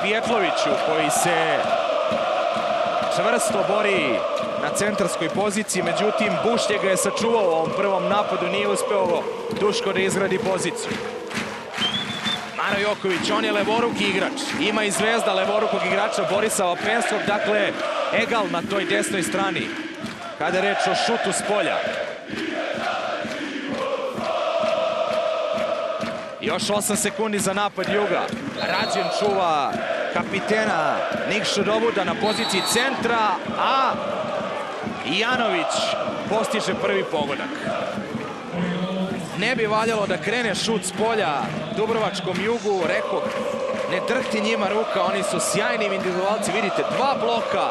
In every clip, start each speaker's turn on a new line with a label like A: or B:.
A: Pijetloviću koji se čvrsto bori na centarskoj poziciji, međutim Bušlje ga je sačuvao u ovom prvom napadu, nije uspeo Duško da izgradi poziciju. Maro Joković, on je levoruki igrač, ima i Zvezda levorukog igrača Borisa Vapenskog, dakle egal na toj desnoj strani kada je reč o šutu s polja. Još 8 sekundi za napad Juga. Rađen čuva kapitena Nikšu Dobuda na poziciji centra, a Janović postiže prvi pogodak. Ne bi valjalo da krene šut s polja Dubrovačkom Jugu, rekoh, ne drhti njima ruka, oni su sjajni individualci, vidite, 2 bloka,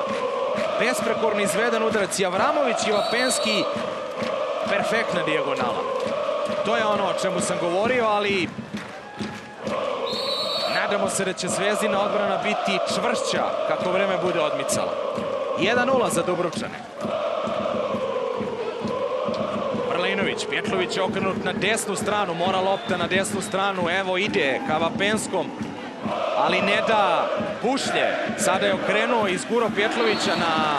A: besprekorno izveden udarac, Avramović i Vapenski, perfektna dijagonala. To je ono o čemu sam govorio, ali nadamo se da će Zvezdina odbrana biti čvršća kako vreme bude odmicala. 1:0 za Dubrovčane. Vrlinović, Pijetlović je okrenut na desnu stranu, mora lopta na desnu stranu, evo ide ka Vapenskom, ali ne da Bušlje. Sada je okrenuo i izgurao Pijetlovića na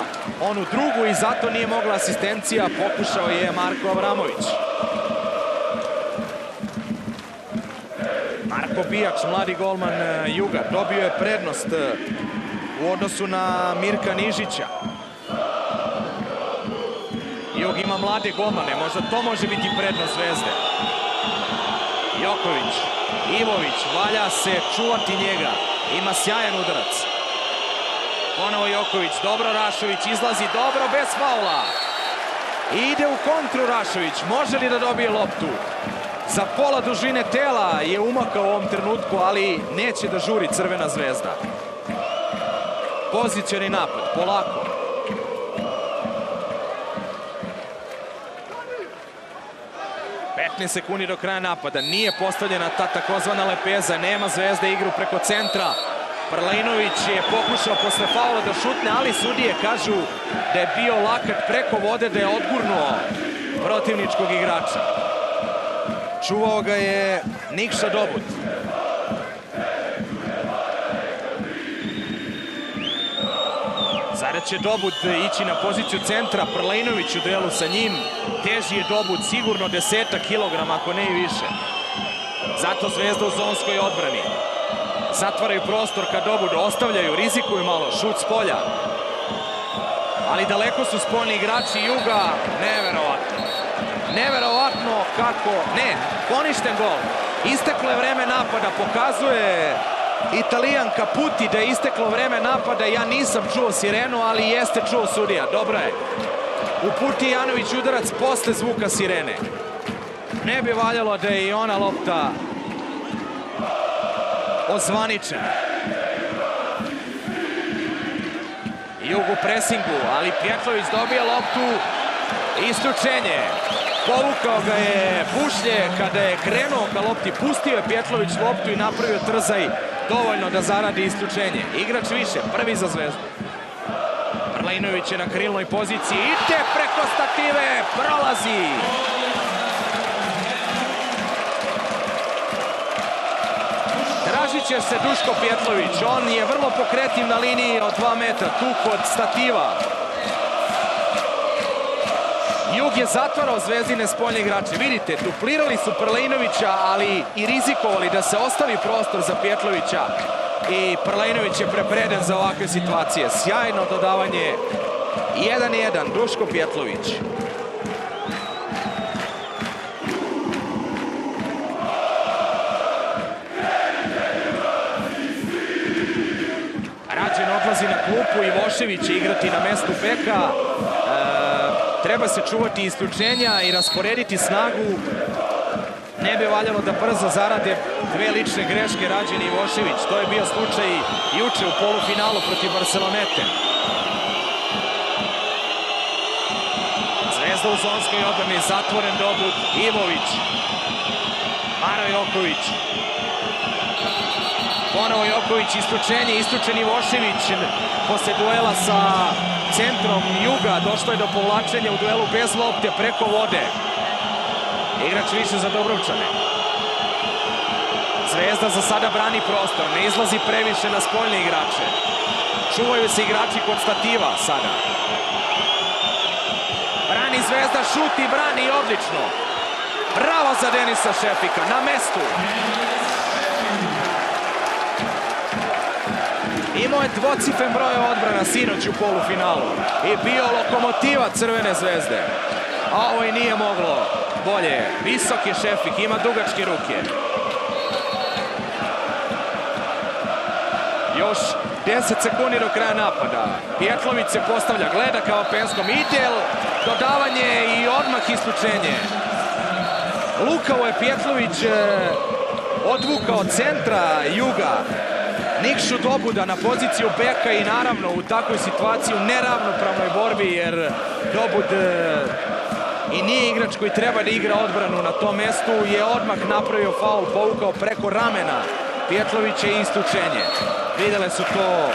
A: onu drugu i zato nije mogla asistencija, pokušao je Marko Avramović. Marko Bijač, mladi golman Juga, dobio je prednost u odnosu na Mirka Nižića. Jug ima mlade golmane, možda to može biti prednost Zvezde. Joković, Ivović, valja se čuvati njega, ima sjajan udarac. Ponovo Joković, dobro Rašović, izlazi dobro bez faula. Ide u kontru Rašović, može li da dobije loptu? Za pola dužine tela je umakao u ovom trenutku, ali neće da žuri Crvena Zvezda. Pozicioni napad, polako. Sekundi do kraja napada, nije postavljena ta takozvana lepeza, nema Zvezda igru preko centra. Prlinović je pokušao posle faula da šutne, ali sudije kažu da je bio lakat preko vode, da je odgurnuo protivničkog igrača. Čuvao ga je Nikša Dobut. Sada će Dobut ići na poziciju centra, Prlinović u duelu sa njim. Teži je Dobut, sigurno 10 kilograma, ako ne i više. Zato Zvezda u zonskoj odbrani. Zatvaraju prostor ka Dobudu, ostavljaju, rizikuju malo, šut s polja. Ali daleko su spoljni igrači Juga, neverovatno. Neverovatno kako, ne, poništen gol. Isteklo je vreme napada, pokazuje Italijan Caputi da je isteklo vreme napada. Ja nisam čuo sirenu, ali jeste čuo sudija, dobro je. Uputi Janović udarac posle zvuka sirene. Ne bi valjalo da je i ona lopta ozvaničena. Jug u presingu, ali Pijetlović dobija loptu. Isključenje. Povukao ga je Bušlje kada je krenuo ka lopti. Pustio je Pijetlović loptu i napravio trzaj dovoljno da zaradi isključenje. Igrač više, prvi za Zvezdu. Prlinović je na krilnoj poziciji. Ide preko stative, prolazi. Tražit će se Duško Pijetlović. On je vrlo pokretljiv na liniji od 2 metra, tu kod stativa. Jug je zatvarao Zvezdine spoljne igrače. Vidite, duplirali su Prlinovića, ali i rizikovali da se ostavi prostor za Pijetlovića. I Prlinović je prepreden za ovakve situacije. Sjajno dodavanje. 1:1, Duško Pijetlović. Rađen odlazi na klupu, Ivošević će igrati na mestu beka. Treba se čuvati isključenja i rasporediti snagu. Ne bi valjalo da brzo zarade 2 lične greške Rađen i Ivošević. To je bio slučaj juče u polufinalu protiv Barcelonete. Zvezda u zonskoj odbrani, zatvoren Dobut, Ivović, Maro Joković. Ponovo Joković, isključenje, isključen Ivošević posle duela sa centrom Juga. Došlo je do povlačenja u duelu bez lopte preko vode. Igrač više za Dubrovčane. Zvezda za sada brani prostor, ne izlazi previše na spoljne igrače. Čuvaju se igrači kod stativa sada. Brani Zvezda, šut i brani odlično. Bravo za Denisa Šefika, na mestu. Imao je dvocifren broj odbrana sinoć u polufinalu i bio lokomotiva Crvene Zvezde. A ovo i nije moglo bolje. Visok je Šefik, ima dugačke ruke. Još 10 sekundi do kraja napada. Pjetlović se postavlja, gleda ka Openskom. Idel, dodavanje i odmah isključenje. Lukavo je Pjetlović odvukao centra Juga Nikšu Dobuda na poziciju beka i naravno u takvoj situaciji u neravnopravnoj borbi, jer Dobud i nije igrač koji treba da igra odbranu na tom mestu, je odmah napravio faul, povukao preko ramena Pjetlovića i isključenje. Videle su to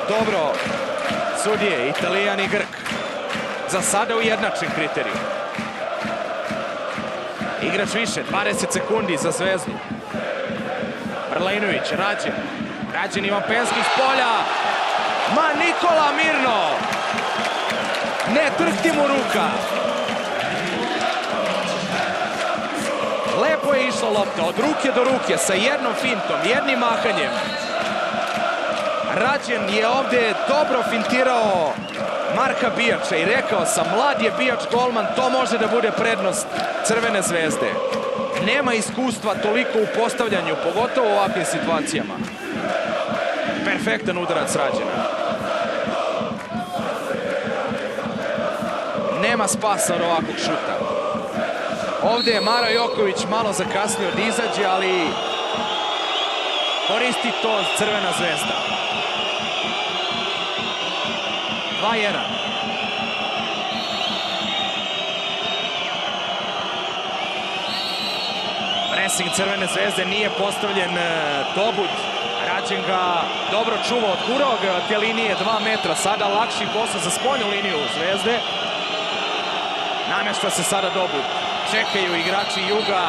A: dobro sudije, Italijan i Grk. Za sada ujednačen kriterijum. Igrač više, 20 sekundi za Zvezdu. Brlejnović, Rađen Ivan Penski s polja. Ma Nikola mirno. Ne trkti mu ruka. Lepo je išla lopta od ruke do ruke sa jednom fintom, jednim mahanjem. Rađen je ovde dobro fintirao Marka Bijača i rekao sam, mlad je Bijač golman, to može da bude prednost Crvene Zvezde. Nema iskustva toliko u postavljanju, pogotovo u ovakvim situacijama. Perfektan udarac Rađena. Nema spasa od ovakvog šuta. Ovde je Maro Joković malo zakasnio da izađe, ali koristi to Crvena Zvezda. 2-1. Pressing Crvene Zvezde, nije postavljen Dobud. Rađen ga dobro čuva, odgurao ga te linije 2 metra. Sada lakši posao za spoljnu liniju Zvezde. Namešta se sada Dobud. Čekaju igrači Juga,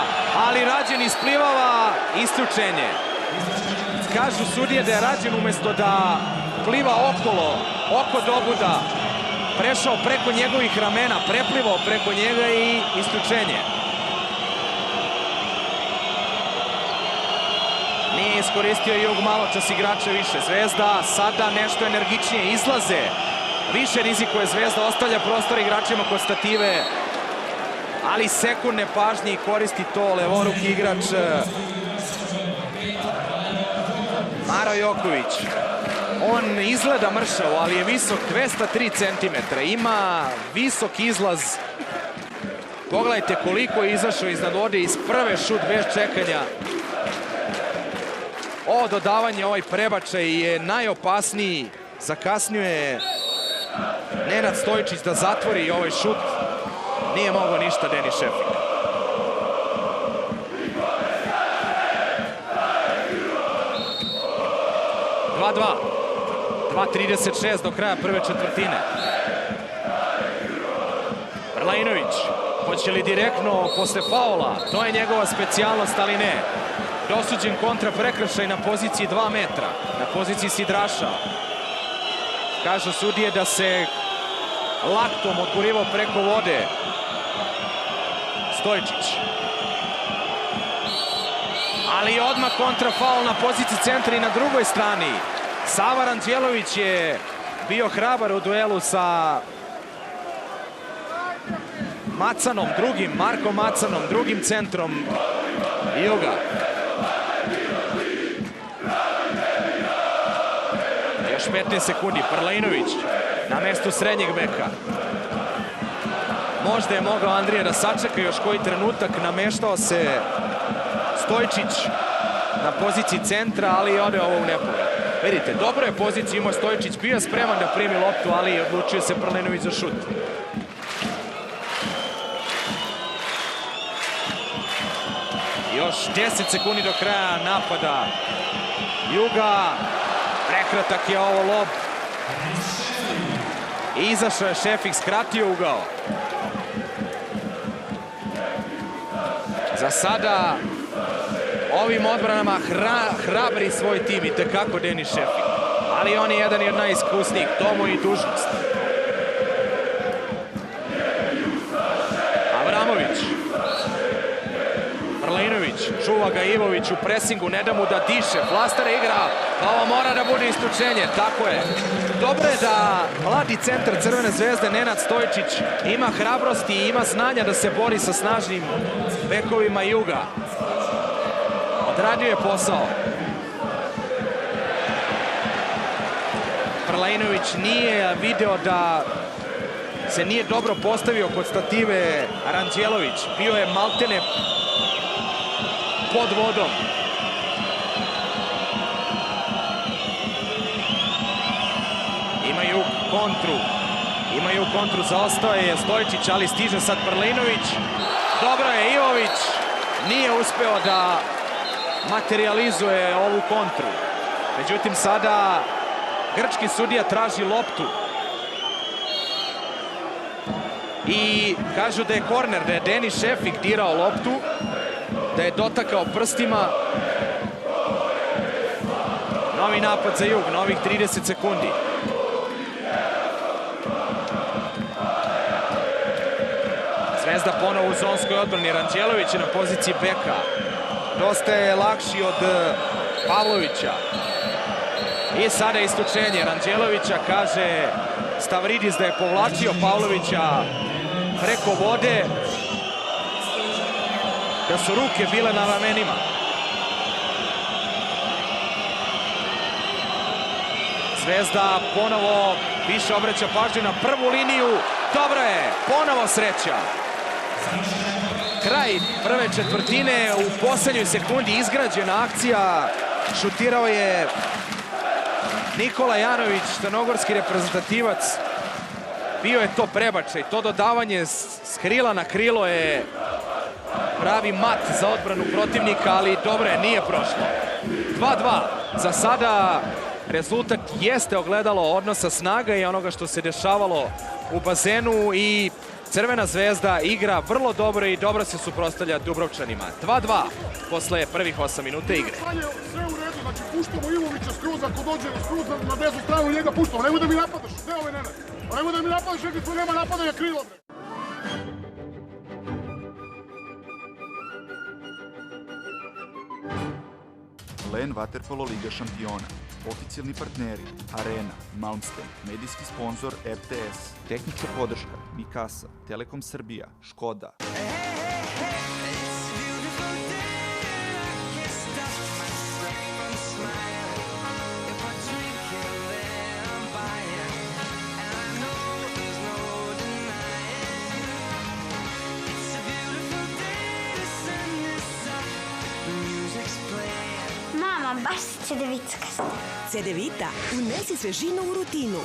A: ali Rađen isplivava, isključenje. Kažu sudije da je Rađen umesto da pliva okolo, oko Dobuda, prešao preko njegovih ramena, preplivao preko njega i isključenje. Nije iskoristio Jug malo čas igrača više. Zvezda sada nešto energičnije izlaze. Više rizikuje Zvezda, ostavlja prostor igračima kod stative, ali sekundne pažnje i koristi to levoruki igrač Maro Joković. On izgleda mršavo, ali je visok 203 cm. Ima visok izlaz. Pogledajte koliko je izašao iznad vode iz prve, šut bez čekanja. Ovo dodavanje, ovaj prebačaj je najopasniji. Zakasnio je Nenad Stojičić da zatvori ovaj šut. Nije mogao ništa Denis Šefik. (2:2). 2:36 do kraja prve četvrtine. Brlejnović, hoće li direktno posle faula? To je njegova specijalnost, ali ne. Dosuđen kontra prekršaj na poziciji 2 metra, na poziciji Sidraša. Kažu sudije da se laktom odgurivao preko vode Stojičić. Ali odmah kontrafaul na poziciji centra i na drugoj strani. Sava Ranđelović je bio hrabar u duelu sa Macanom, Markom Macanom, drugim centrom Juga. Još 15 sekundi. Brlejnović na mestu srednjeg beka. Možda je mogao Andrija da sačeka još koji trenutak. Nameštao se Stojičić na poziciji centra, ali ode ovo u nepogled. Vidite, dobro je poziciju imao Stojičić. Bio je spreman da primi loptu, ali odlučio se Brlejnović za šut. Još 10 sekundi do kraja napada Juga. Prekratak je ovo lob. Izašao je Šefik, skratio ugao. Za sada ovim odbranama hrabri svoj tim i tekako Denis Šefik. Ali on je jedan od najiskusnijih, to mu i dužnost. Avramović. Prlinović, čuva ga Ivović u presingu, ne da mu da diše, Flaster igra, pa ovo mora da bude isključenje, tako je. Dobro je da mladi centar Crvene zvezde Nenad Stojičić ima hrabrosti i ima znanja da se bori sa snažnim bekovima Juga. Odradio je posao. Prlinović nije video da se nije dobro postavio kod stative Ranđelović. Bio je maltene pod vodom. Imaju kontru, zaostao je Stojičić, ali stiže sad Prlinović. Dobro je, Ivović nije uspeo da materializuje ovu kontru. Međutim, sada grčki sudija traži loptu. I kažu da je korner, da je Denis Šefik dirao loptu, da je dotakao prstima. Novi napad za Jug, novih 30 sekundi. Zvezda ponovo u zonskoj odbrani. Ranđelović je na poziciji beka. Dosta je lakši od Pavlovića. I sada isključenje Ranđelovića, kaže Stavridis da je povlačio Pavlovića preko vode, da su ruke bile na ramenima. Zvezda ponovo više obraća pažnju na prvu liniju. Dobro je, ponovo sreća. Kraj prve četvrtine, u poslednjoj sekundi izgrađena akcija. Šutirao je Nikola Janović, crnogorski reprezentativac. Bio je to prebačaj, to dodavanje s krila na krilo je pravi mat za odbranu protivnika, ali dobro je, nije prošlo. 2:2. Za sada rezultat jeste ogledalo odnosa snaga i onoga što se dešavalo u bazenu i Crvena zvezda igra vrlo dobro i dobro se suprotstavlja Dubrovčanima. 2:2 posle prvih 8 minuta igre.
B: Sve u redu, znači puštamo Ivovića skroz, ako dođe skroz na desnu stranu, njega puštamo. Nemoj da mi napadaš, ne ove Nenad. Nemoj da mi napadaš, jer tu nema napadanja krila.
C: LEN Waterpolo Liga šampiona. Oficijalni partneri Arena, Malmsten, medijski sponsor RTS, tehnička podrška Mikasa, Telekom Srbija, Škoda.
D: Baš cedevitskasta.
E: Cedevita, unesi svežinu u rutinu.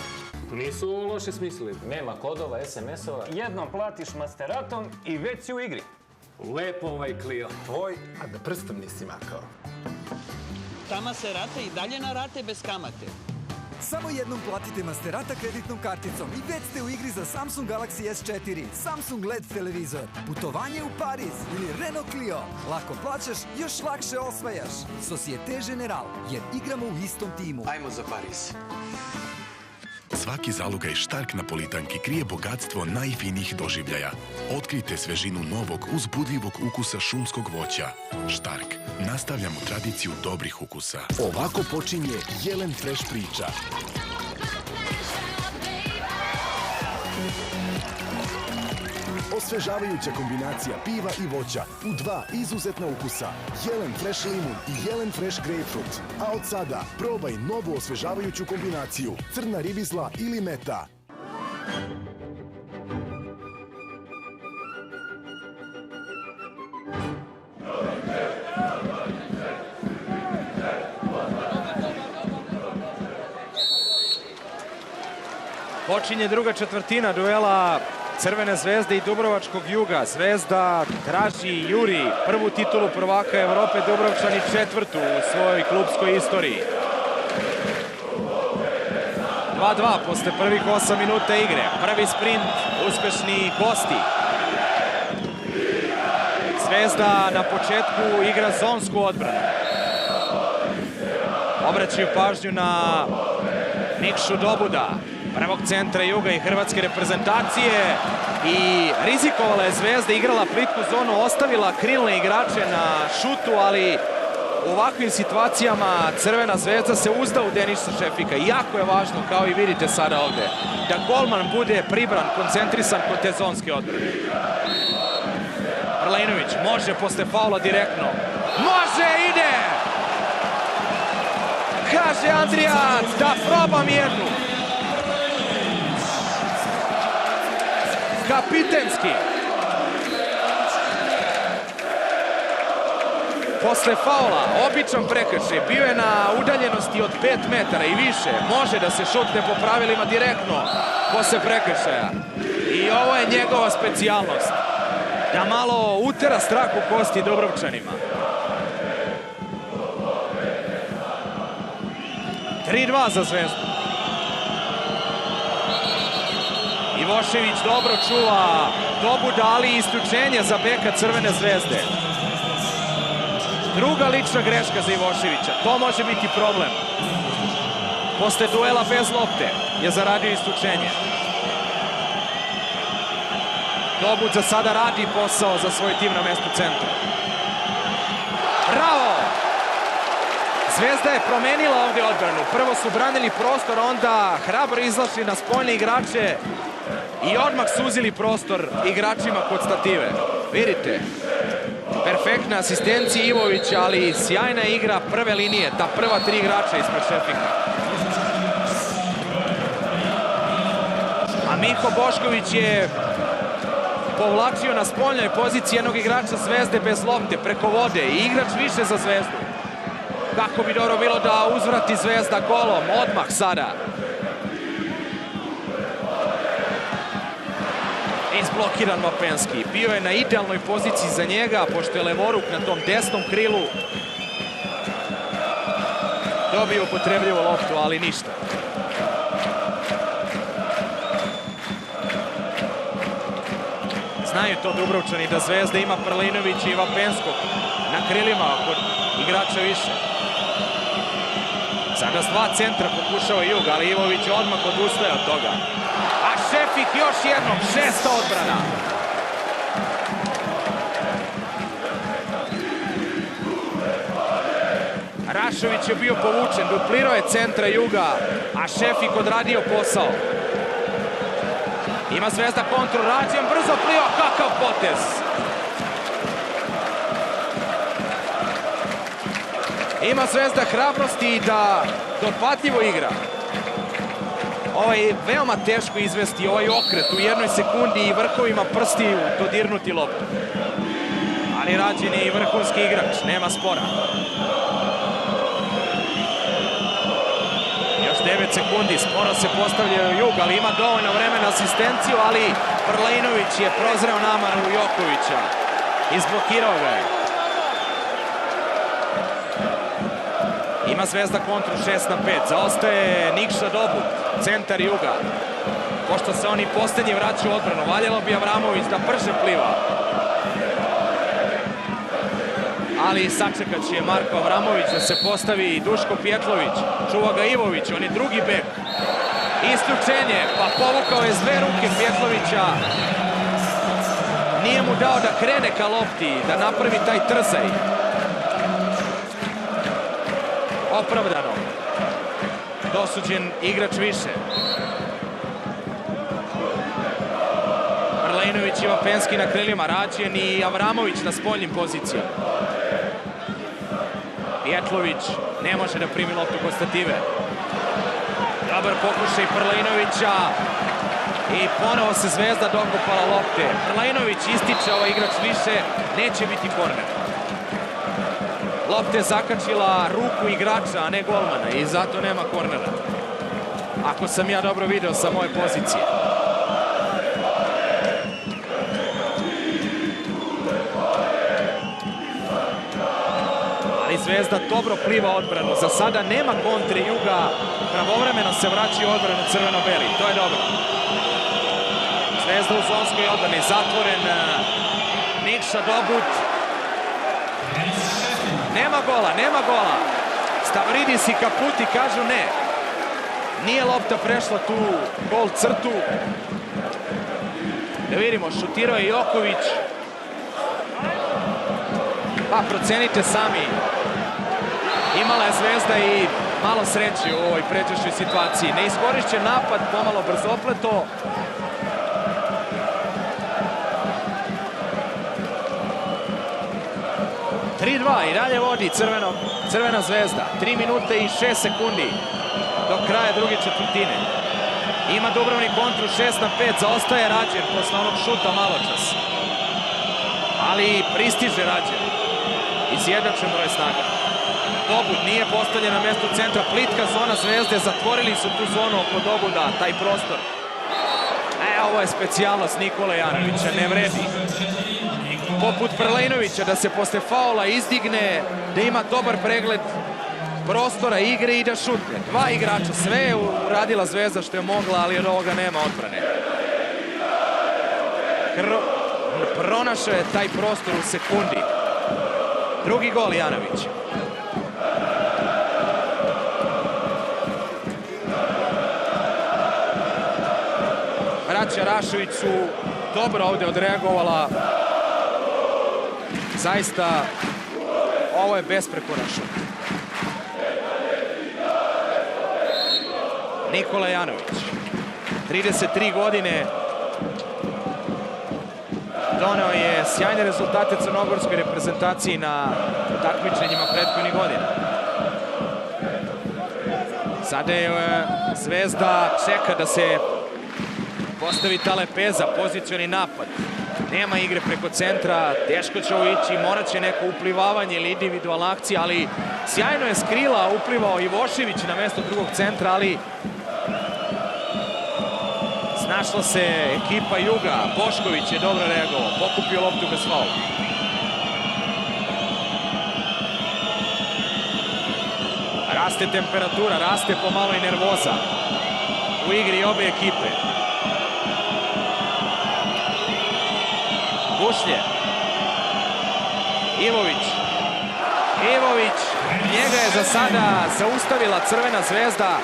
F: Nisu loše smislili. Nema kodova, SMS-ova.
G: Jednom platiš Masteratom i već si u igri.
F: Lepo ovaj Clio.
B: Tvoj, a da prstom nisi makao.
H: Ta Maserata i dalje na rate bez kamate.
I: Samo jednom platite Masterata kreditnom karticom i već ste u igri za Samsung Galaxy S4, Samsung LED televizor, putovanje u Pariz ili Renault Clio. Lako plaćaš, još lakše osvajaš. Societe General, jer igramo u istom timu.
J: Ajmo za Pariz.
K: Svaki zalogaj Štark napolitanki krije bogatstvo najfinijih doživljaja. Otkrijte svežinu novog uzbudljivog ukusa šumskog voća. Štark. Nastavljamo tradiciju dobrih ukusa.
L: Ovako počinje Jelen Fresh priča. Osvežavajuća kombinacija piva i voća u dva izuzetna ukusa. Jelen Fresh Limun i Jelen Fresh Grapefruit. A od sada probaj novu osvežavajuću kombinaciju crna ribizla ili meta.
A: Počinje druga četvrtina duela Crvene zvezde i Dubrovačkog Juga. Zvezda traži i juri prvu titulu prvaka Evrope, Dubrovčani četvrtu u svojoj klubskoj istoriji. 2:2 posle prvih 8 minuta igre. Prvi sprint, uspešni gosti. Zvezda na početku igra zonsku odbranu. Obraćaju pažnju na Nikšu Dobuda, prvog centra Juga i hrvatske reprezentacije, i rizikovala je Zvezda, igrala plitku zonu, ostavila krilne igrače na šutu, ali u ovakvim situacijama Crvena Zvezda se uzda u Denisa Šefika. I jako je važno, kao i vidite sada ovde, da golman bude pribran, koncentrisan kod te zonske odbrane. Prlejnović može posle faula direktno. Može, ide! Kaže Andrijac da probam jednu. Kapitenski. Posle faula, običan prekršaj, bio je na udaljenosti od 5 metara i više. Može da se šutne po pravilima direktno posle prekršaja. I ovo je njegova specijalnost. Da malo utera strah u kosti Dubrovčanima. 3-2 za Zvezdu. Ivošević dobro čuva Dobuda, ali i isključenje za beka Crvene Zvezde. Druga lična greška za Ivoševića. To može biti problem. Posle duela bez lopte je zaradio isključenje. Dobud za sada radi posao za svoj tim na mestu centra. Bravo! Zvezda je promenila ovdje odbranu. Prvo su branili prostor, onda hrabro izlašli na spoljne igrače i odmah suzili prostor igračima kod stative. Vidite, perfektna asistencija Ivovića, ali sjajna igra prve linije, ta prva 3 igrača ispred Šefika. A Miho Bošković je povlačio na spoljnoj poziciji jednog igrača Zvezde bez lopte, preko vode, i igrač više za Zvezdu. Kako bi dobro bilo da uzvrati Zvezda golom, odmah sada. Izblokiran Mapenski. Bio je na idealnoj poziciji za njega, pošto je levoruk na tom desnom krilu. Dobio upotrebljivu loptu, ali ništa. Znaju to Dubrovčani da Zvezda ima Prlinovića i Vapenskog na krilima kod igrača više. Sada s 2 centra pokušava Jug, ali Ivović odmah odustaje od toga. A Šefik još jednom, 6. odbrana. Rašović je bio povučen, duplirao je centra Juga, a Šefik odradio posao. Ima Zvezda kontru, Rađen brzo plio, kakav potez! Ima Zvezda hrabrosti da dopadljivo igra. Ovo je veoma teško izvesti, ovaj okret u jednoj sekundi i vrhovima prstiju dodirnuti loptu. Ali Rađen je i vrhunski igrač, nema spora. Još 9 sekundi, sporo se postavljaju Jug, ali ima dovoljno vremena asistenciju, ali Prlejnović je prozreo namaru Jokovića. Izblokirao ga je. Ima Zvezda kontru 6-5, zaostaje Nikša Dobud, centar Juga. Pošto se oni posljednji vraćaju u odbranu, valjalo bi Avramović da brže pliva. Ali sačekat će Marko Avramović da se postavi Duško Pjetlović. Čuva ga Ivović, on je drugi bek. Isključenje, pa povukao je s 2 ruke Pjetlovića. Nije mu dao da krene ka lopti, da napravi taj trzaj. Opravdano. Dosuđen igrač više. Prlejnović i Vapenski na krilima, Rađen i Avramović na spoljnim pozicijama. Pjetlović ne može da primi loptu kod stative. Dobar pokušaj Prlejnovića i ponovo se Zvezda dokopala lopte. Prlejnović ističe, ovaj igrač više, neće biti korner. Lopta je zakačila ruku igrača, a ne golmana, i zato nema kornera. Ako sam ja dobro video sa moje pozicije. Ali Zvezda dobro pliva odbranu. Za sada nema kontre Juga. Pravovremeno se vraća u odbranu crveno-beli. To je dobro. Zvezda u zonskoj odbrani. Zatvoren Nikša Dobud. Nema gola, nema gola. Stavridis i Caputi kažu ne. Nije lopta prešla tu gol crtu. Da vidimo, šutirao je Joković. Pa procenite sami. Imala je Zvezda i malo sreće u ovoj pređašnjoj situaciji. Neiskorišćen napad, pomalo brzopleto. I dalje vodi Crvena Zvezda. 3 minute i 6 sekundi do kraja druge četvrtine. Ima Dubrovnik kontru 6-5, zaostaje Rađer posle onog šuta maločas. Ali pristiže Rađer. Izjednačen broj snaga. Dobud nije postavljen na mestu centra. Plitka zona Zvezde, zatvorili su tu zonu oko Dobuda, taj prostor. Ovo je specijalnost Nikole Janovića, ne vredi. Poput Prlejnovića, da se posle faula izdigne, da ima dobar pregled prostora igre i da šutne. 2 igrača, sve je uradila Zvezda što je mogla, ali od ovoga nema odbrane. Pronašao je taj prostor u sekundi. Drugi gol Janović. Braća Rašović su dobro ovde odreagovala. Zaista, ovo je besprekoran šut. Nikola Janović, 33 godine, doneo je sjajne rezultate crnogorskoj reprezentaciji na takmičenjima prethodnih godina. Sada je Zvezda čeka da se postavi ta lepeza, pozicioni napad. Nema igre preko centra, teško će ovo ići, morat će neko uplivavanje ili individualna akcija, ali sjajno je s krila uplivao Ivošević na mesto drugog centra, ali snašla se ekipa Juga. Bošković je dobro reagovao, pokupio loptu bez faula. Raste temperatura, raste pomalo i nervoza u igri obe ekipe. Gušlje. Ivović. Njega je za sada zaustavila Crvena Zvezda.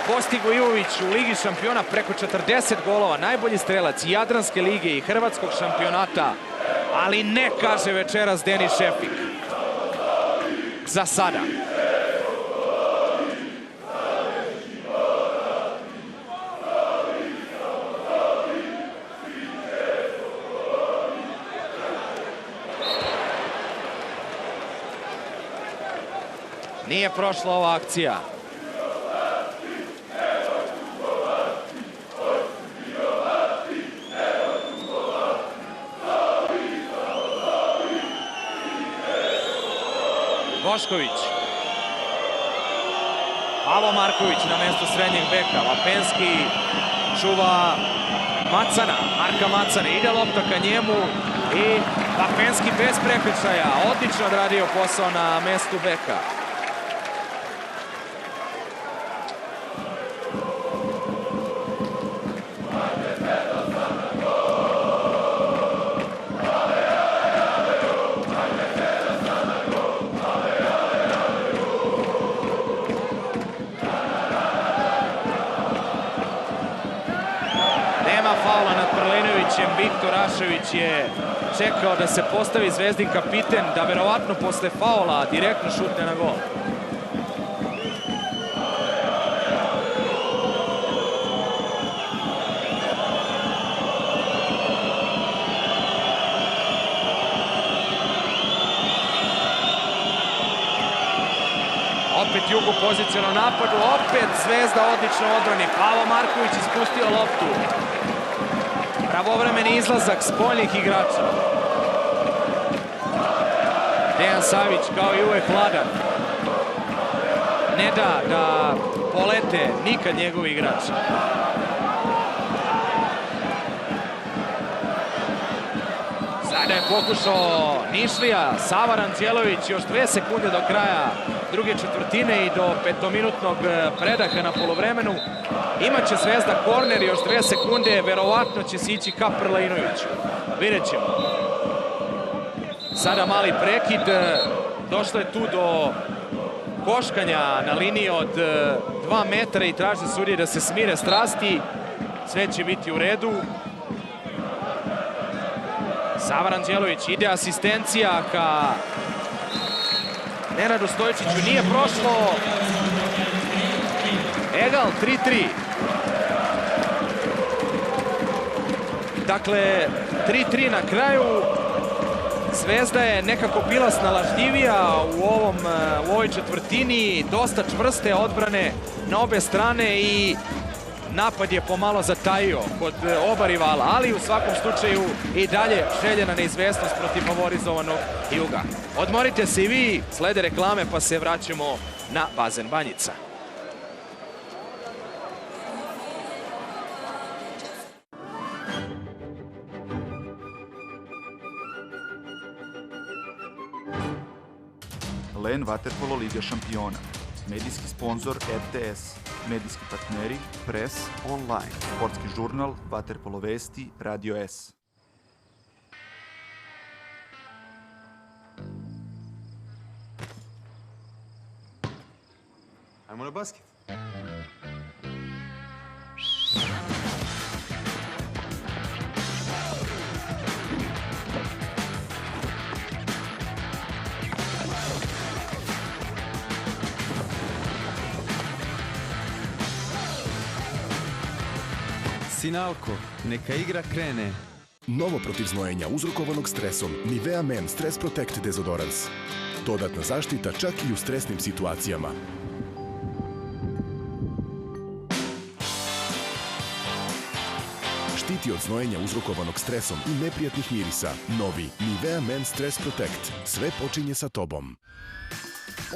A: Postigo Ivović u Ligi šampiona preko 40 golova. Najbolji strelac i Jadranske lige i hrvatskog šampionata. Ali ne, kaže večeras Denis Šefik. Za sada. Nije prošla ova akcija. Bošković. Alo Marković na mesto srednjeg beka. Vapenski čuva Macana, Marka Macana. Ide lopta ka njemu i Vapenski bez prekršaja. Odlično odradio posao na mestu beka. Viktor Rašević je čekao da se postavi Zvezdin kapiten, da verovatno posle faula direktno šutne na gol. Opet Jugo poziciono napadu, opet Zvezda odlično odbrani. Pavo Marković ispustio loptu. Pravovremeni izlazak spoljnih igrača. Dejan Savić kao i uvek hladan. Ne da polete nikad njegovi igrači. Sada je pokušao Nišlija, Sava Ranđelović, još 2 sekunde do kraja druge četvrtine i do petominutnog predaha na poluvremenu. Imaće Zvezda korner, još 2 sekunde, verovatno će se ići ka Prlejnoviću. Vidjet ćemo. Sada mali prekid, Došlo je tu do koškanja na liniji od 2 metra i traže sudije da se smire strasti. Sve će biti u redu. Sava Ranđelović, ide asistencija ka Nenadu Stojčiću, nije prošlo. Egal, 3-3. Dakle, 3-3 na kraju. Zvezda je nekako bila snalažljivija u ovoj četvrtini. Dosta čvrste odbrane na obe strane i napad je pomalo zatajio kod oba rivala, ali u svakom slučaju i dalje željena neizvesnost protiv favorizovanog Juga. Odmorite se i vi, slede reklame pa se vraćamo na bazen Banjica.
C: LEN Vaterpolo Liga šampiona. Medijski sponsor RTS. Medijski partneri Press Online. Sportski žurnal Vaterpolo Vesti Radio S.
J: Ajmo na basket.
M: Sinalko, neka igra krene.
L: Novo protiv znojenja uzrokovanog stresom Nivea Men Stress Protect Dezodorans. Dodatna zaštita čak i u stresnim situacijama. Štiti od znojenja uzrokovanog stresom i neprijatnih mirisa. Novi Nivea Men Stress Protect. Sve počinje sa tobom.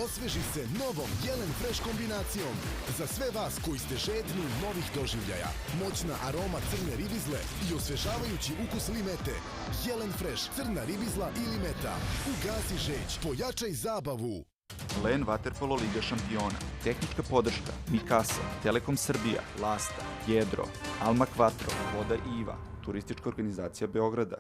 L: Osveži se novom Jelen Fresh kombinacijom. Za sve vas koji ste žedni novih doživljaja. Moćna aroma crne ribizle i osvežavajući ukus limete. Jelen Fresh, crna ribizla i limeta. Ugasi žeć, pojačaj zabavu.
C: LEN Vaterpolo Liga šampiona. Tehnička podrška Mikasa, Telekom Srbija, Lasta, Jedro, Alma Quattro, Voda Iva, Turistička organizacija Beograda.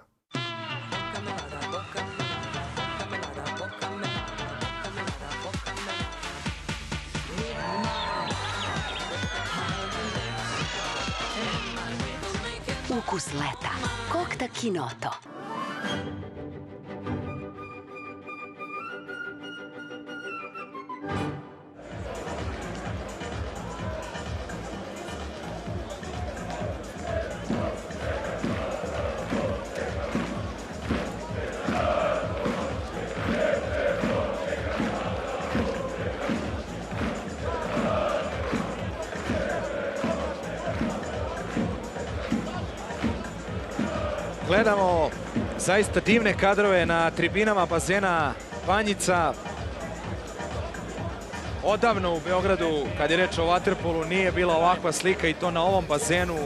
N: Ukus leta. Kokta Kinoto.
A: Gledamo zaista divne kadrove na tribinama bazena Banjica. Odavno u Beogradu, kad je reč o vaterpolu, nije bila ovakva slika i to na ovom bazenu.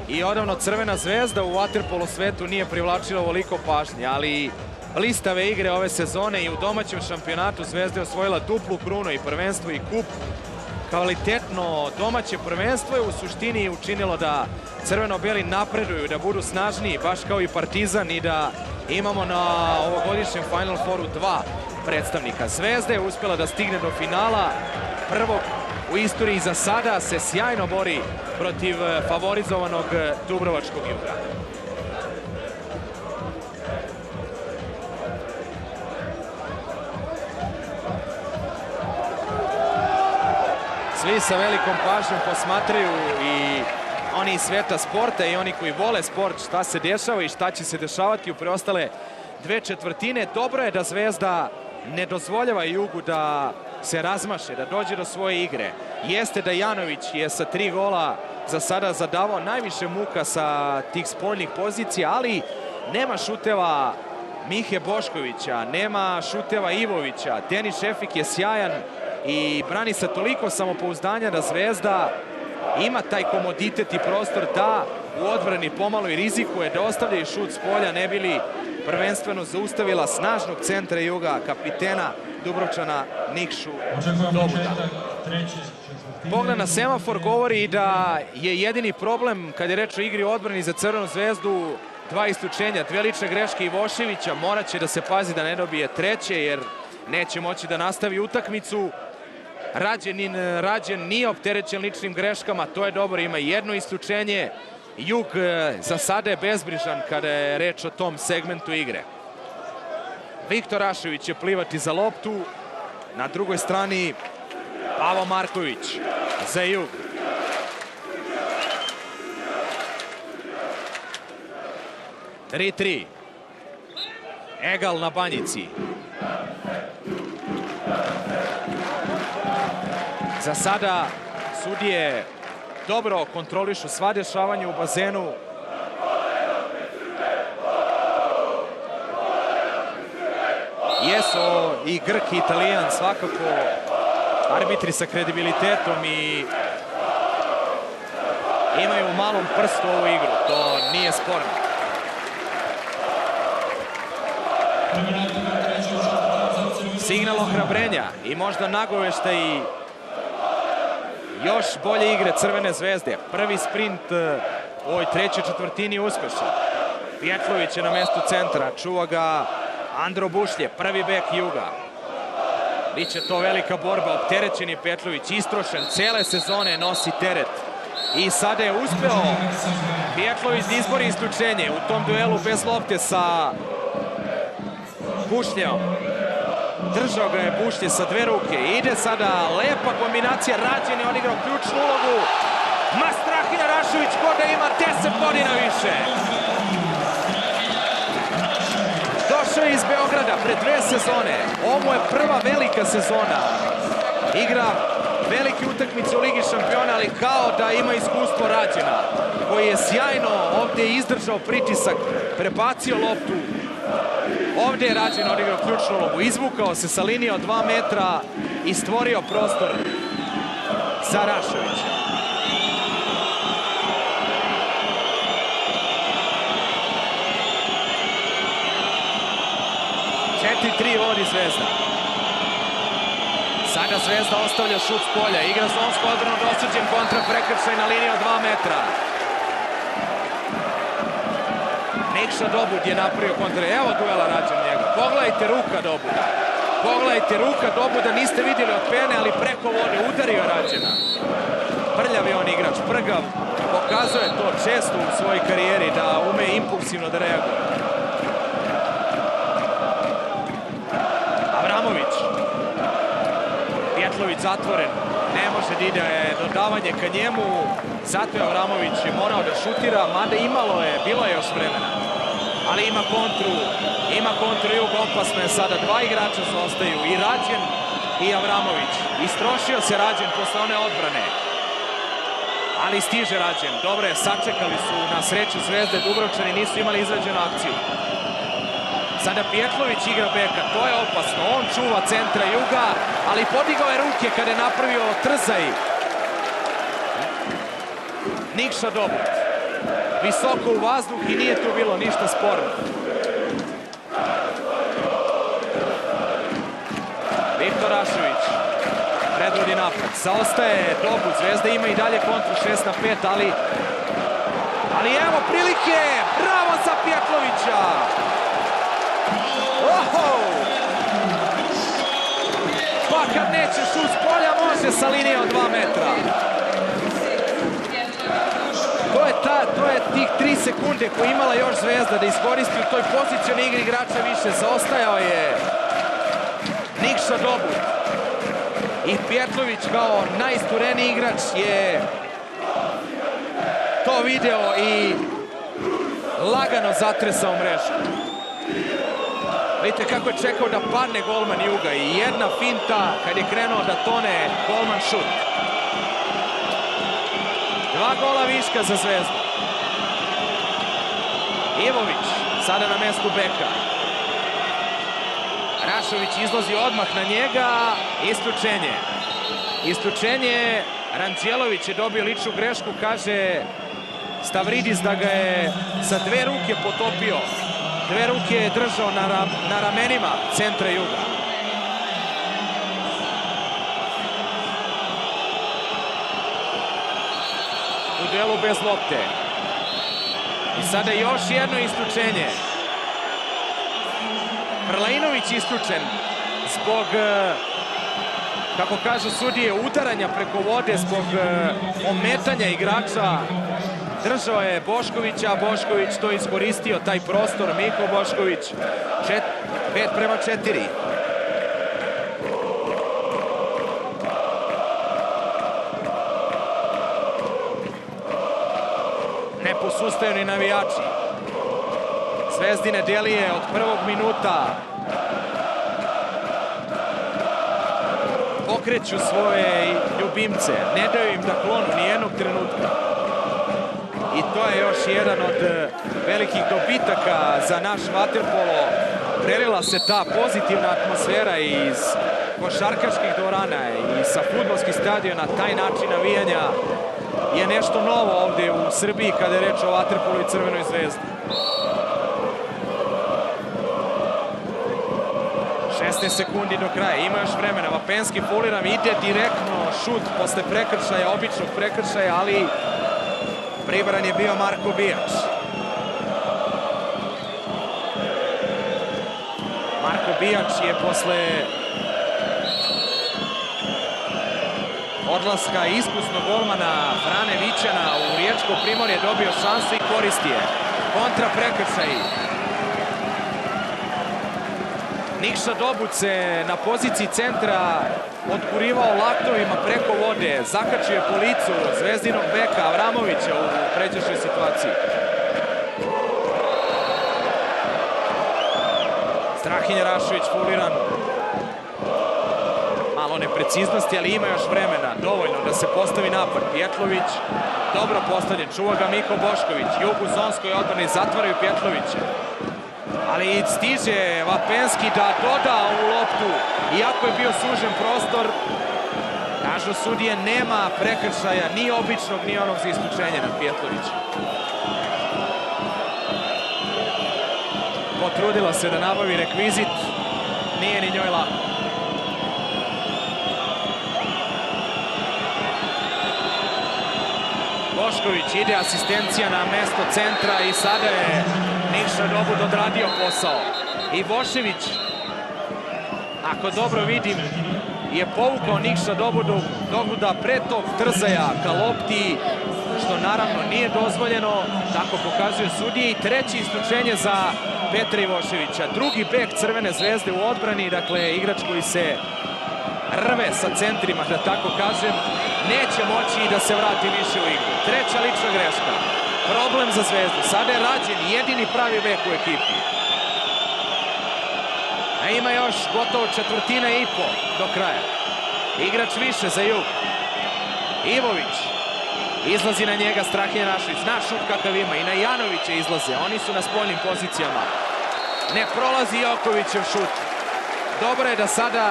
A: I odavno Crvena zvezda u vaterpolu svetu nije privlačila ovoliko pažnje, ali blistave igre ove sezone i u domaćem šampionatu Zvezda je osvojila duplu krunu i prvenstvo i kup. Kvalitetno domaće prvenstvo je u suštini učinilo da crveno-beli napreduju, da budu snažniji, baš kao i Partizan, i da imamo na ovogodišnjem Final Fouru 2 predstavnika. Zvezda je uspjela da stigne do finala, prvog u istoriji. Za sada se sjajno bori protiv favorizovanog Dubrovačkog Juga. Svi sa velikom pažnjom posmatraju, i oni iz sveta sporta i oni koji vole sport, šta se dešava i šta će se dešavati u preostale dve četvrtine. Dobro je da Zvezda ne dozvoljava Jugu da se razmaše, da dođe do svoje igre. Jeste da Janović je sa 3 gola za sada zadavao najviše muka sa tih spoljnih pozicija, ali nema šuteva Mihe Boškovića, nema šuteva Ivovića. Denis Šefik je sjajan i brani sa toliko samopouzdanja da Zvezda ima taj komoditet i prostor da u odbrani pomalo i rizikuje, da ostavlja i šut s polja, ne bi li prvenstveno zaustavila snažnog centra Juga, kapitena Dubrovčana Nikšu Dobuda. Pogled na semafor govori da je jedini problem kad je reč o igri u odbrani za Crvenu zvezdu 2 isključenja, 2 lične greške Ivoševića. Morat će da se pazi da ne dobije treće, jer neće moći da nastavi utakmicu. Rađen nije opterećen ličnim greškama, to je dobro, ima jedno isključenje. Jug za sada je bezbrižan kada je reč o tom segmentu igre. Viktor Rašović će plivati za loptu. Na drugoj strani Pavo Marković za Jug. Tri. Egal na Banjici. Za sada sudije dobro kontrolišu sva dešavanja u bazenu. Jesu i Grk i Italijan svakako arbitri sa kredibilitetom i imaju u malom prstu ovu igru, to nije sporno. Signal ohrabrenja i možda nagovešta i još bolje igre Crvene zvezde. Prvi sprint u ovoj trećoj četvrtini uspešan. Pjetlović je na mestu centra, čuva ga Andro Bušlje, prvi bek Juga. Biće to velika borba, opterećen je Pjetlović, istrošen, cele sezone nosi teret. I sada je uspeo Pjetlović da izbori isključenje u tom duelu bez lopte sa Bušljom. Držao ga je Bušlje sa 2 ruke. Ide sada lepa kombinacija. Rađen je odigrao ključnu ulogu. Mastrahina Rašović ko da ima 10 godina više. Došao je iz Beograda pred 2 sezone. Ovo je prva velika sezona. Igra velike utakmice u Ligi šampiona, ali kao da ima iskustvo Rađena, koji je sjajno ovdje izdržao pritisak, prebacio loptu. Ovdje je Rađen odigrao ključnu ulogu, izvukao se sa linije od 2 metra i stvorio prostor za Rašovića. Tri vodi Zvezda. Sada Zvezda ostavlja šut s polja. Igra zonsko odbranu, dosuđen kontra, prekršaj na liniji od 2 metra. Nikša Dobud je napravio kontra. Evo duela Rađen njega. Pogledajte ruka Dobuda. Pogledajte ruka Dobuda. Niste vidjeli od pene, ali preko vode udario Rađena. Prljav je on igrač, prgav. Pokazuje to često u svojoj karijeri da ume impulsivno da reaguje. Pjetlović zatvoren, ne može da ide dodavanje ka njemu, zato je Avramović morao da šutira, mada bilo je još vremena. Ali ima kontru Jug, opasno je sada, 2 igrača zaostaju, i Rađen i Avramović. Istrošio se Rađen posle one odbrane, ali stiže Rađen, dobro je, sačekali su na sreću Zvezde, Dubrovčani nisu imali izrađenu akciju. Sada Pjetlović igra beka, to je opasno, on čuva centra Juga, ali podigao je ruke kada je napravio trzaj. Nikša Dobud, visoko u vazduh i nije tu bilo ništa sporno. Viktor Rašović predvodi napad, zaostaje Dobud, Zvezda ima i dalje kontru 6-5, ali evo prilike, bravo za Pjetlovića! Pa kad neće šut s polja, može sa linije od 2 metra. To je tih 3 sekunde koje imala još Zvezda da iskoristi u toj pozicionoj igri igrača više. Zaostajao je Nikša Dobud. I Pjetlović kao najistureniji igrač je to video i lagano zatresao mrežu. Vidite kako je čekao da padne golman Juga i jedna finta kad je krenuo da tone golman šut. 2 gola viška za Zvezdu. Ivović sada na mestu beka. Rašović izlazi odmah na njega. Isključenje. Ranđelović je dobio ličnu grešku, kaže Stavridis da ga je sa 2 ruke potopio. 2 ruke je držao na ramenima centra Juga. U duelu bez lopte. I sada još jedno isključenje. Prlejnović isključen zbog, kako kažu sudije, udaranja preko vode, zbog ometanja igrača. Držao je Boškovića, a Bošković to iskoristio, taj prostor. Miko Bošković, 5:4. Ne posustaju ni navijači. Zvezdine Delije od prvog minuta pokreću svoje ljubimce, ne daju im da klonu ni jednog trenutka. I to je još jedan od velikih dobitaka za naš vaterpolo. Prelila se ta pozitivna atmosfera iz košarkaških dvorana i sa fudbalskih stadiona. Taj način navijanja je nešto novo ovde u Srbiji kada je reč o vaterpolu i Crvenoj zvezdi. 16 sekundi do kraja, ima još vremena. Vapenski fauliran, ide direktno šut posle prekršaja, običnog prekršaja, ali pribran je bio Marko Bijač. Marko Bijač je posle odlaska iskusnog golmana Frane Vićana u Riječko Primorje dobio šansu i koristi je. Kontra prekršaj. Nikša Dobuc se na poziciji centra otkurivao laktovima preko vode, zakačio je po licu zvezdinog beka Avramovića u pređašnjoj situaciji. Strahinja Rašović fauliran. Malo nepreciznosti, ali ima još vremena, dovoljno da se postavi napad. Pjetlović, dobro postavljen, čuva ga Miko Bošković. Jug u zonskoj odbrani, zatvaraju Pjetlovića. Ali stiže Vapenski da doda ovu loptu, iako je bio sužen prostor. Kažu sudije, nema prekršaja ni običnog, ni onog za isključenje nad Pjetlovićem. Potrudila se da nabavi rekvizit, nije ni njoj lako. Bošković ide, asistencija na mesto centra i sada je Nikša Dobud odradio posao. I Bošević, ako dobro vidim, je povukao Nikša Dobuda pre tog trzaja ka lopti, što naravno nije dozvoljeno, tako pokazuju sudije. I treće isključenje za Petra Ivoševića. Drugi bek Crvene zvezde u odbrani, dakle igrač koji se rve sa centrima, da tako kažem, neće moći i da se vrati više u igru. Treća lična greška. Problem za Zvezdu. Sada je Rađen jedini pravi bek u ekipi. A ima još gotovo 1/4 do kraja. Igrač više za Jug. Ivović. Izlazi na njega Strahinja Rašović. Zna šut kakav ima. I na Janovića izlaze. Oni su na spoljnim pozicijama. Ne prolazi Jokovićev šut. Dobro je da sada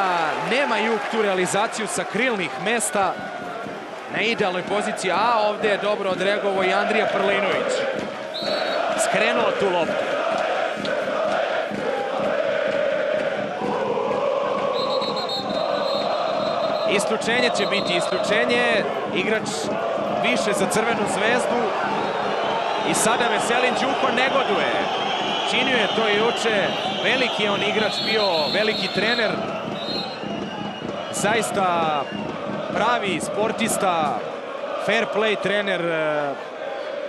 A: nema Jug tu realizaciju sa krilnih mesta na idealnoj poziciji, a ovde je dobro odreagovao i Andrija Prlejnović. Skrenuo tu loptu. Isključenje će biti isključenje. Igrač više za Crvenu zvezdu. I sada Veselin Đuko negoduje. Činio je to i juče. Veliki je on igrač bio, veliki trener. Zaista pravi sportista, fair play trener,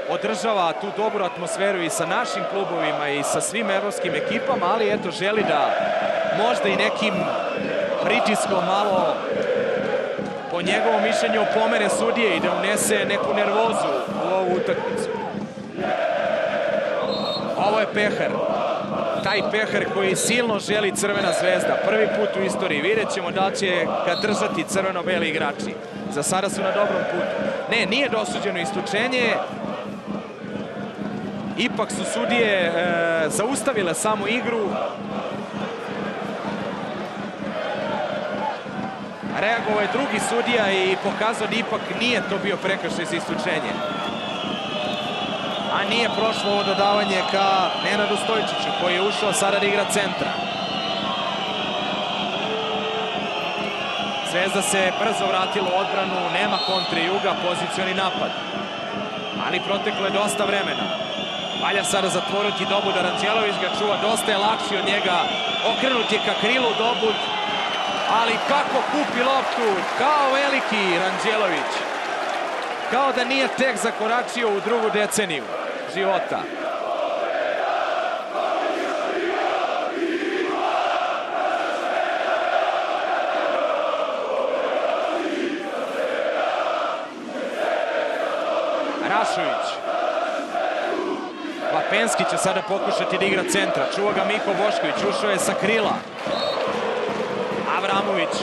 A: održava tu dobru atmosferu i sa našim klubovima i sa svim evropskim ekipama, ali eto želi da možda i nekim pritiskom malo, po njegovom mišljenju, opomene sudije i da unese neku nervozu u ovu utakmicu. Ovo je pehar. Taj pehar koji silno želi Crvena zvezda. Prvi put u istoriji. Vidjet ćemo da će ga držati crveno-beli igrači. Za sada su na dobrom putu. Ne, nije dosuđeno isključenje. Ipak su sudije zaustavile samu igru. Reagovao je drugi sudija i pokazao da ipak nije to bio prekršaj za isključenje. A nije prošlo ovo dodavanje ka Nenadu Stojčiću, koji je ušao sada da igra centra. Zvezda se brzo vratila u odbranu, nema kontre Juga, pozicioni napad. Ali proteklo je dosta vremena. Valja sada zatvoriti Dobuda, Ranđelović ga čuva, dosta je lakši od njega, okrenut je ka krilu Dobud, ali kako kupi loptu, kao veliki Ranđelović, kao da nije tek zakoračio u drugu deceniju života. Rašović. Vapenski će sada pokušati da igra centra. Čuva ga Miko Bošković, ušao je sa krila. Avramović.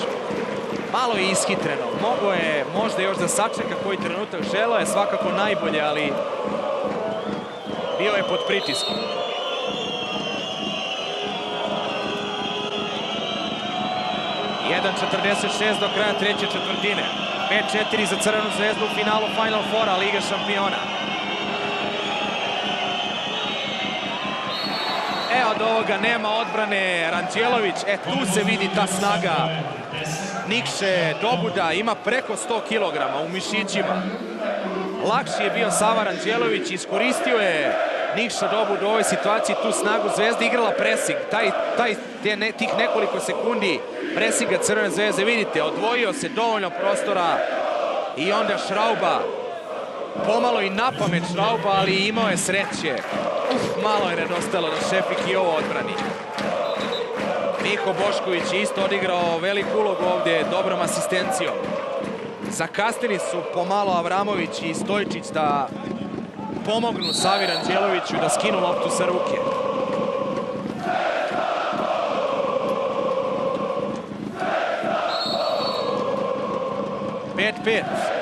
A: Malo je ishitreno. Mogo je možda još da sačeka koji trenutak. Želeo je svakako najbolje, ali bio je pod pritiskom. Jedan 46 do kraja treće četvrtine. 5-4 za Crvenu zvezdu u finalu Final Fora Lige šampiona. Od ovoga nema odbrane. Ranđelović, tu se vidi ta snaga Nikše Dobuda, ima preko 100 kg u mišićima. Lakši je bio Sava Ranđelović, iskoristio je Nikša Dobud u ovoj situaciji tu snagu. Zvezda igrala presing, tih nekoliko sekundi presinga Crvene zvezde, vidite, odvojio se dovoljno prostora i onda Šrauba, pomalo i napamet Šrauba, ali imao je sreće. Malo je nedostalo da Šefik i ovo odbrani. Miko Bošković je isto odigrao veliku ulogu ovdje dobrom asistencijom. Zakasnili su pomalo Avramović i Stojčić da pomognu Savi Ranđeloviću da skinu loptu sa ruke.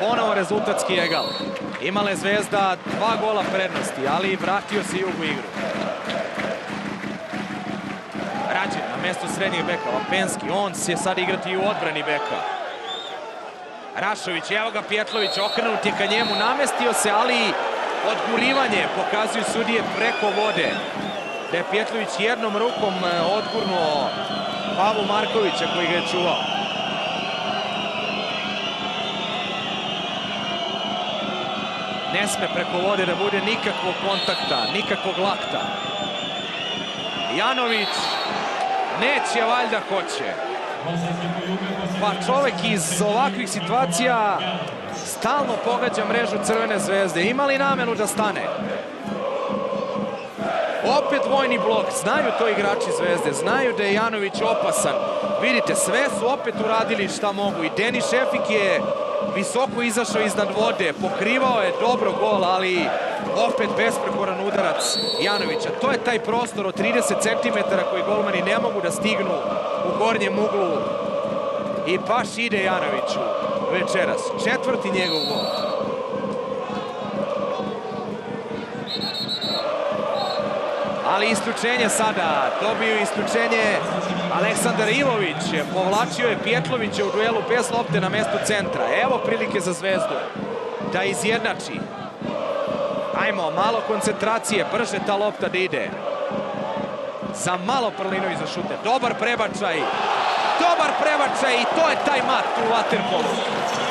A: Ponovo rezultatski egal. Imala je Zvezda 2 gola prednosti, ali vratio se Jug u igru. Rađen na mjestu srednjeg beka, Vapenski, on će sad igrati i u odbrani beka. Rašović, evo ga Pjetlović, okrenut je ka njemu, namestio se, ali odgurivanje pokazuju sudije preko vode. Da je Pjetlović jednom rukom odgurnuo Pavlu Markovića koji ga je čuvao. Ne sme preko vode da bude nikakvog kontakta, nikakvog lakta. Janović neće, valjda hoće. Pa čovek iz ovakvih situacija stalno pogađa mrežu Crvene zvezde. Ima li namenu da stane? Opet dvojni blok. Znaju to igrači Zvezde. Znaju da je Janović opasan. Vidite, sve su opet uradili šta mogu. I Denis Šefik je visoko izašao iznad vode. Pokrivao je dobro gol, ali opet besprekoran udarac Janovića. To je taj prostor od 30 cm koji golmani ne mogu da stignu u gornjem uglu. I baš ide Janoviću večeras. 4. njegov gol. Ali isključenje sada, dobiju isključenje Aleksandar Ivović, povlačio je Pjetlovića u duelu bez lopte na mestu centra. Evo prilike za Zvezdu da izjednači. Ajmo, malo koncentracije, brže ta lopta da ide. Za malo Prlinović za šute, dobar prebačaj i to je taj mat u vaterpolu.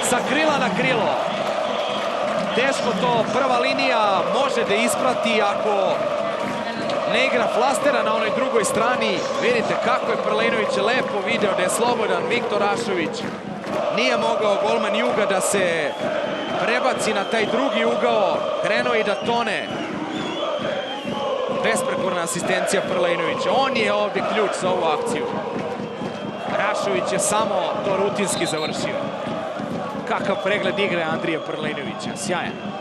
A: Sa krila na krilo. Teško to, prva linija može da isprati ako ne igra flastera na onoj drugoj strani. Vidite kako je Prlinović lepo video da je slobodan Viktor Rašović. Nije mogao golman Juga da se prebaci na taj drugi ugao. Krenuo i da tone. Besprekorna asistencija Prlinovića. On je ovdje ključ za ovu akciju. Rašović je samo to rutinski završio. Kakav pregled igre Andrija Prlinovića. Sjajan.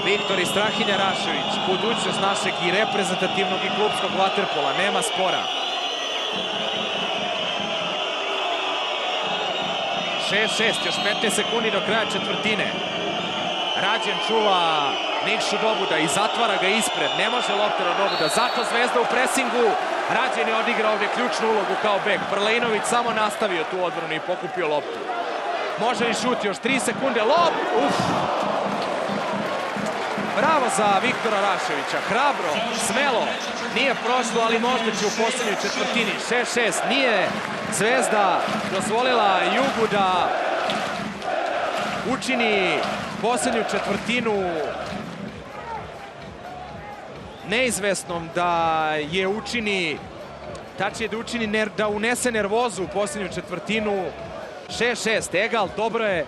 A: Viktor i Strahinja Rašović, budućnost našeg i reprezentativnog i klubskog vaterpola, nema spora. 6-6, još 15 sekundi do kraja četvrtine. Rađen čuva Nikšu Dobuda i zatvara ga ispred, ne može lopta do Dobuda, zato Zvezda u presingu. Rađen je odigrao ovdje ključnu ulogu kao bek. Prlinović samo nastavio tu odbranu i pokupio loptu. Može li šut, još 3 sekunde, Bravo za Viktora Rašovića, hrabro, smelo, nije prošlo, ali možda će u posljednjoj četvrtini. 6-6, nije Zvezda dozvolila Jugu da učini posljednju četvrtinu neizvesnom da je učini, tačnije da učini da unese nervozu u posljednju četvrtinu. 6-6, egal, dobro je.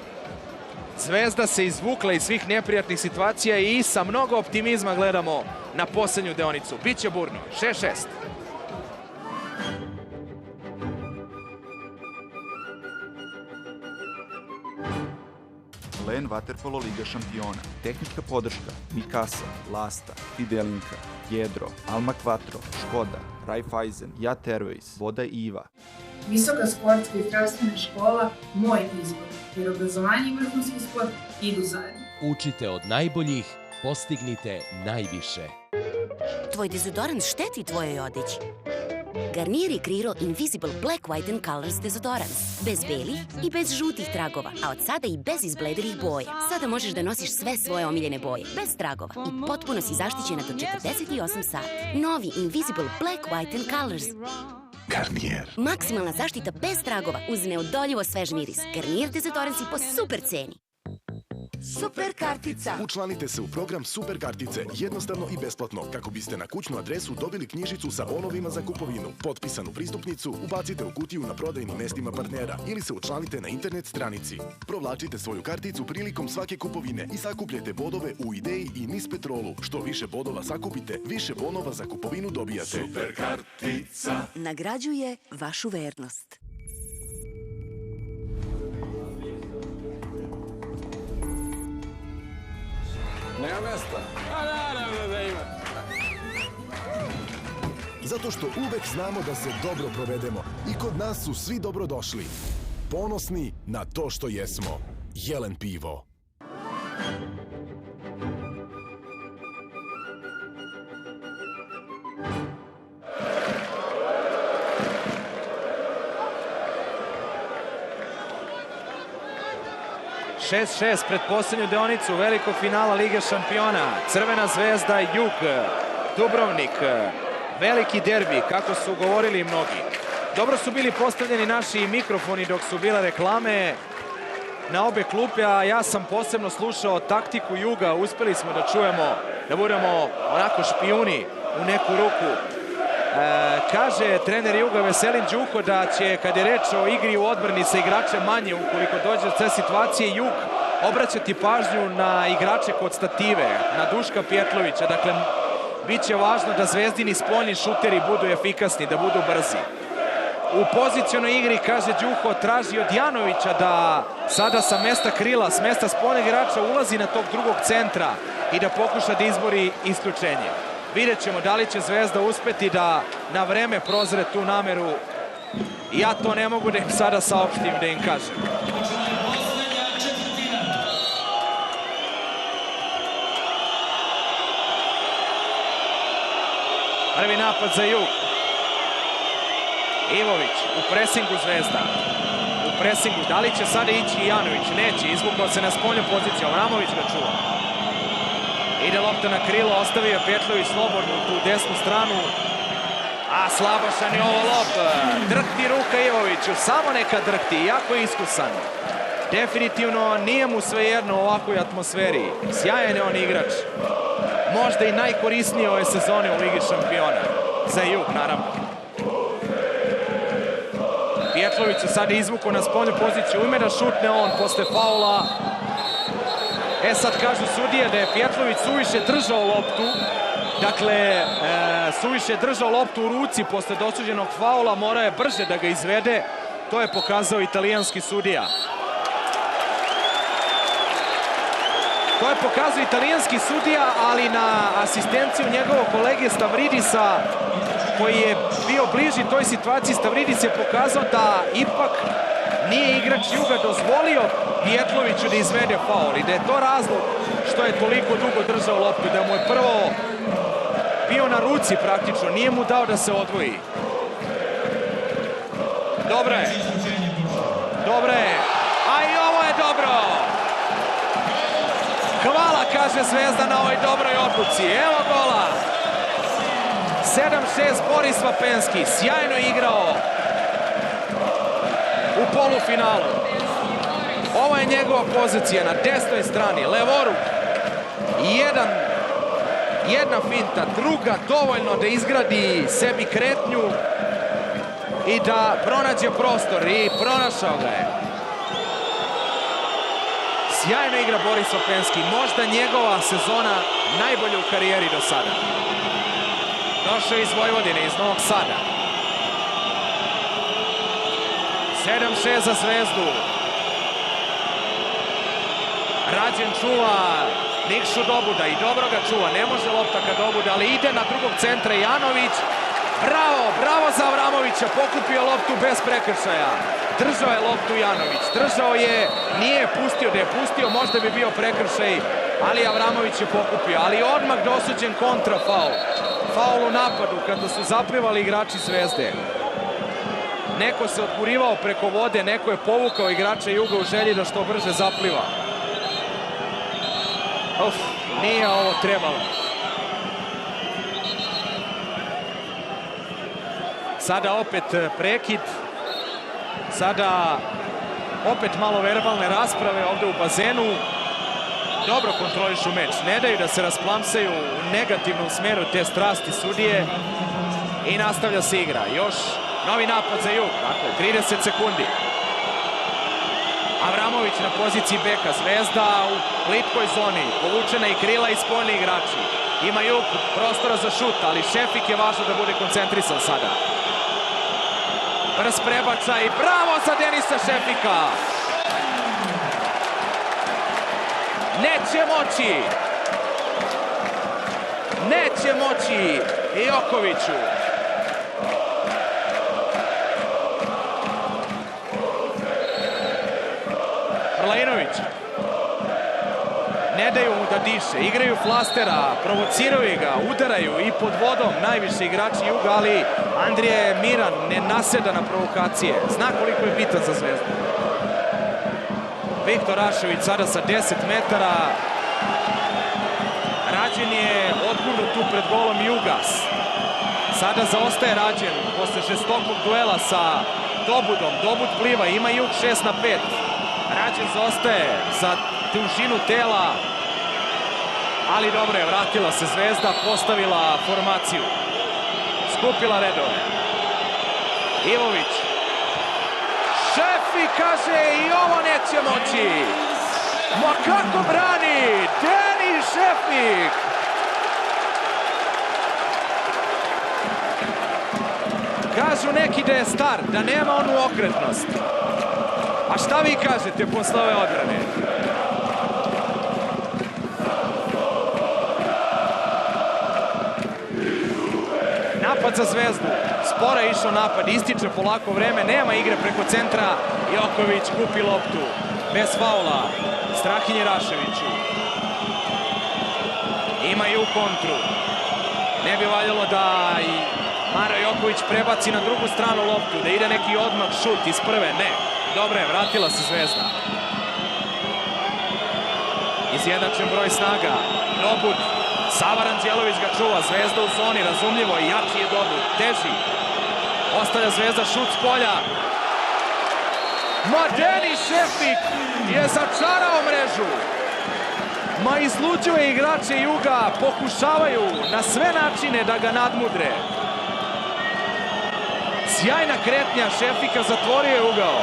A: Zvezda se izvukla iz svih neprijatnih situacija i sa mnogo optimizma gledamo na posljednju deonicu. Biće burno, 6-6.
C: Len Vaterpolo Liga šampiona. Tehnička podrška Mikasa, Lasta, Fidelinka, Jedro, Alma Quattro, Škoda, Raiffeisen, Jat Airways, Voda Iva.
J: Visoka sportska i zdravstvena škola, moj izbor, jer obrazovanje i vrhunski sport idu zajedno.
O: Učite od najboljih, postignite najviše.
N: Tvoj dezodorans šteti tvojoj odeći. Garnier je kreirao Invisible Black, White and Colors dezodorans. Bez belih i bez žutih tragova, a od sada i bez izblederih boja. Sada možeš da nosiš sve svoje omiljene boje, bez tragova. I potpuno si zaštićena do 48 sati. Novi Invisible Black, White and Colors.
K: Garnier.
N: Maksimalna zaštita bez tragova uz neodoljivo svež miris. Garnier dezodoransi po super ceni.
L: Super kartica. Učlanite se u program Super kartice jednostavno i besplatno kako biste na kućnu adresu dobili knjižicu sa bonovima za kupovinu. Potpisanu pristupnicu ubacite u kutiju na prodajnim mestima partnera ili se učlanite na internet stranici. Provlačite svoju karticu prilikom svake kupovine i sakupljajte bodove u Ideji i NIS Petrolu. Što više bodova sakupite, više bonova za kupovinu dobijate. Super kartica.
E: Nagrađuje vašu vernost.
L: Nema mesta. A naravno da ima. Zato što uvek znamo da se dobro provedemo i kod nas su svi dobrodošli. Ponosni na to što jesmo. Jelen pivo.
A: (6-6) pred posljednju deonicu velikog finala Lige šampiona. Crvena zvezda, Jug, Dubrovnik. Veliki derbi, kako su govorili mnogi. Dobro su bili postavljeni naši mikrofoni dok su bile reklame na obe klupe, a ja sam posebno slušao taktiku Juga. Uspeli smo da čujemo, da budemo onako špijuni u neku ruku. Kaže trener Juga Veselin Đuko da će, kad je reč o igri u odbrani sa igračem manje, ukoliko dođe do te situacije, Jug obraćati pažnju na igrače kod stative, na Duška Pjetlovića. Dakle, bit će važno da Zvezdini spoljni šuteri budu efikasni, da budu brzi. U pozicionoj igri, kaže Đuko, traži od Janovića da sada sa mesta krila, s mesta spoljnog igrača ulazi na tog drugog centra i da pokuša da izbori isključenje. Vidjet ćemo da li će Zvezda uspeti da na vreme prozre tu nameru. Ja to ne mogu da im sada saopštim, da im kažem. Prvi napad za Jug. Ivović u presingu Zvezda. U presingu. Da li će sada ići i Janović? Neće. Izvukao se na spoljnu poziciju. Avramović ga čuva. Ide lopta na krilo. Ostavio je Pjetlović slobodnu tu desnu stranu. A slabašan je ovo lop. Drhti ruka Ivoviću. Samo neka drhti. Jako je iskusan. Definitivno nije mu svejedno u ovakvoj atmosferi. Sjajan je on igrač. Možda i najkorisnije ove sezone u Ligi šampiona. Za Jug, naravno. Pjetlović se sada izvukao na spoljnu poziciju. Ume da šutne on posle faula. Sad kažu sudije da je Pjetlović suviše držao loptu. Dakle, suviše držao loptu u ruci posle dosuđenog faula. Morao je brže da ga izvede. To je pokazao italijanski sudija. To je pokazao italijanski sudija, ali na asistenciju njegovog kolege Stavridisa, koji je bio bliži toj situaciji. Stavridis je pokazao da ipak nije igrač Juga dozvolio Pjetloviću da izvede faul i da je to razlog što je toliko dugo držao loptu, da mu je prvo bio na ruci praktično, nije mu dao da se odvoji. Dobro je. Dobro je. A i ovo je dobro. Hvala, kaže Zvezda, na ovoj dobroj odluci. Evo gola. 7-6 Boris Vapenski. Sjajno igrao u polufinalu. Ovo je njegova pozicija na desnoj strani. Levoruk. Jedan Jedna finta, druga dovoljno da izgradi sebi kretnju i da pronađe prostor i pronašao ga je. Sjajna igra Boris Vapenski, možda njegova sezona najbolja u karijeri do sada. Došao iz Vojvodine, iz Novog Sada. 7-6 za Zvezdu. Rađen čuva Nikšu Dobuda i dobro ga čuva, ne može lopta ka Dobuda, ali ide na drugog centra Janović. Bravo, bravo za Avramovića, pokupio loptu bez prekršaja. Držao je loptu Janović, držao je, nije pustio, da je pustio možda bi bio prekršaj, ali Avramović je pokupio, ali odmah dosuđen kontra faul. Faul u napadu kada su zaplivali igrači Zvezde. Neko se otkurivao preko vode, neko je povukao igrača Juga u želji da što brže zapliva. Uf, nije ovo trebalo. Sada opet prekid. Sada opet malo verbalne rasprave ovde u bazenu. Dobro kontrolišu meč. Ne daju da se rasplamsaju u negativnom smeru te strasti sudije. I nastavlja se igra. Još novi napad za Jug. Dakle, 30 sekundi. Avramović na poziciji beka. Zvezda u plitkoj zoni. Povučena i krila i spoljni igrači. Ima Jug prostora za šut, ali Šefik je važno da bude koncentrisan sada. Brz prebačaj. Bravo za Denisa Šefika. Neće moći. Neće moći Jokoviću. Prlejnović. Ne daju mu da diše. Igraju flastera, provociraju ga, udaraju i pod vodom najviše igrači Juga, ali Andrija miran, ne naseda na provokacije. Zna koliko je bitan za Zvezdu. Viktor Rašević sada sa 10 metara. Rađen je odgurnut tu pred golom Jugas. Sada zaostaje Rađen posle žestokog duela sa Dobudom. Dobud pliva, ima Jug 6-5. Rađen zaostaje za dužinu tela. Ali dobro je, vratila se Zvezda, postavila formaciju. Skupila redove. Ivović. Šefik kaže i ovo neće moći. Ma kako brani Denis Šefik. Kažu neki da je star, da nema onu okretnost. A šta vi kažete posle ove odbrane? Napad za Zvezdu. Sporo je išao napad, ističe polako vreme, nema igre preko centra. Joković kupi loptu. Bez faula. Strahinje Raševiću. Ima i u kontru. Ne bi valjalo da i Maro Joković prebaci na drugu stranu loptu, da ide neki odmah šut iz prve. Ne. Dobro je, vratila se Zvezda. Izjednačen broj snaga. Dobud. Sava Ranđelović ga čuva. Zvezda u zoni, razumljivo. Jači je Dobud. Teži. Ostavlja Zvezda šut s polja. Ma Denis Šefik je začarao mrežu. Ma izluđuje igrače Juga. Pokušavaju na sve načine da ga nadmudre. Sjajna kretnja Šefika, zatvorio je ugao.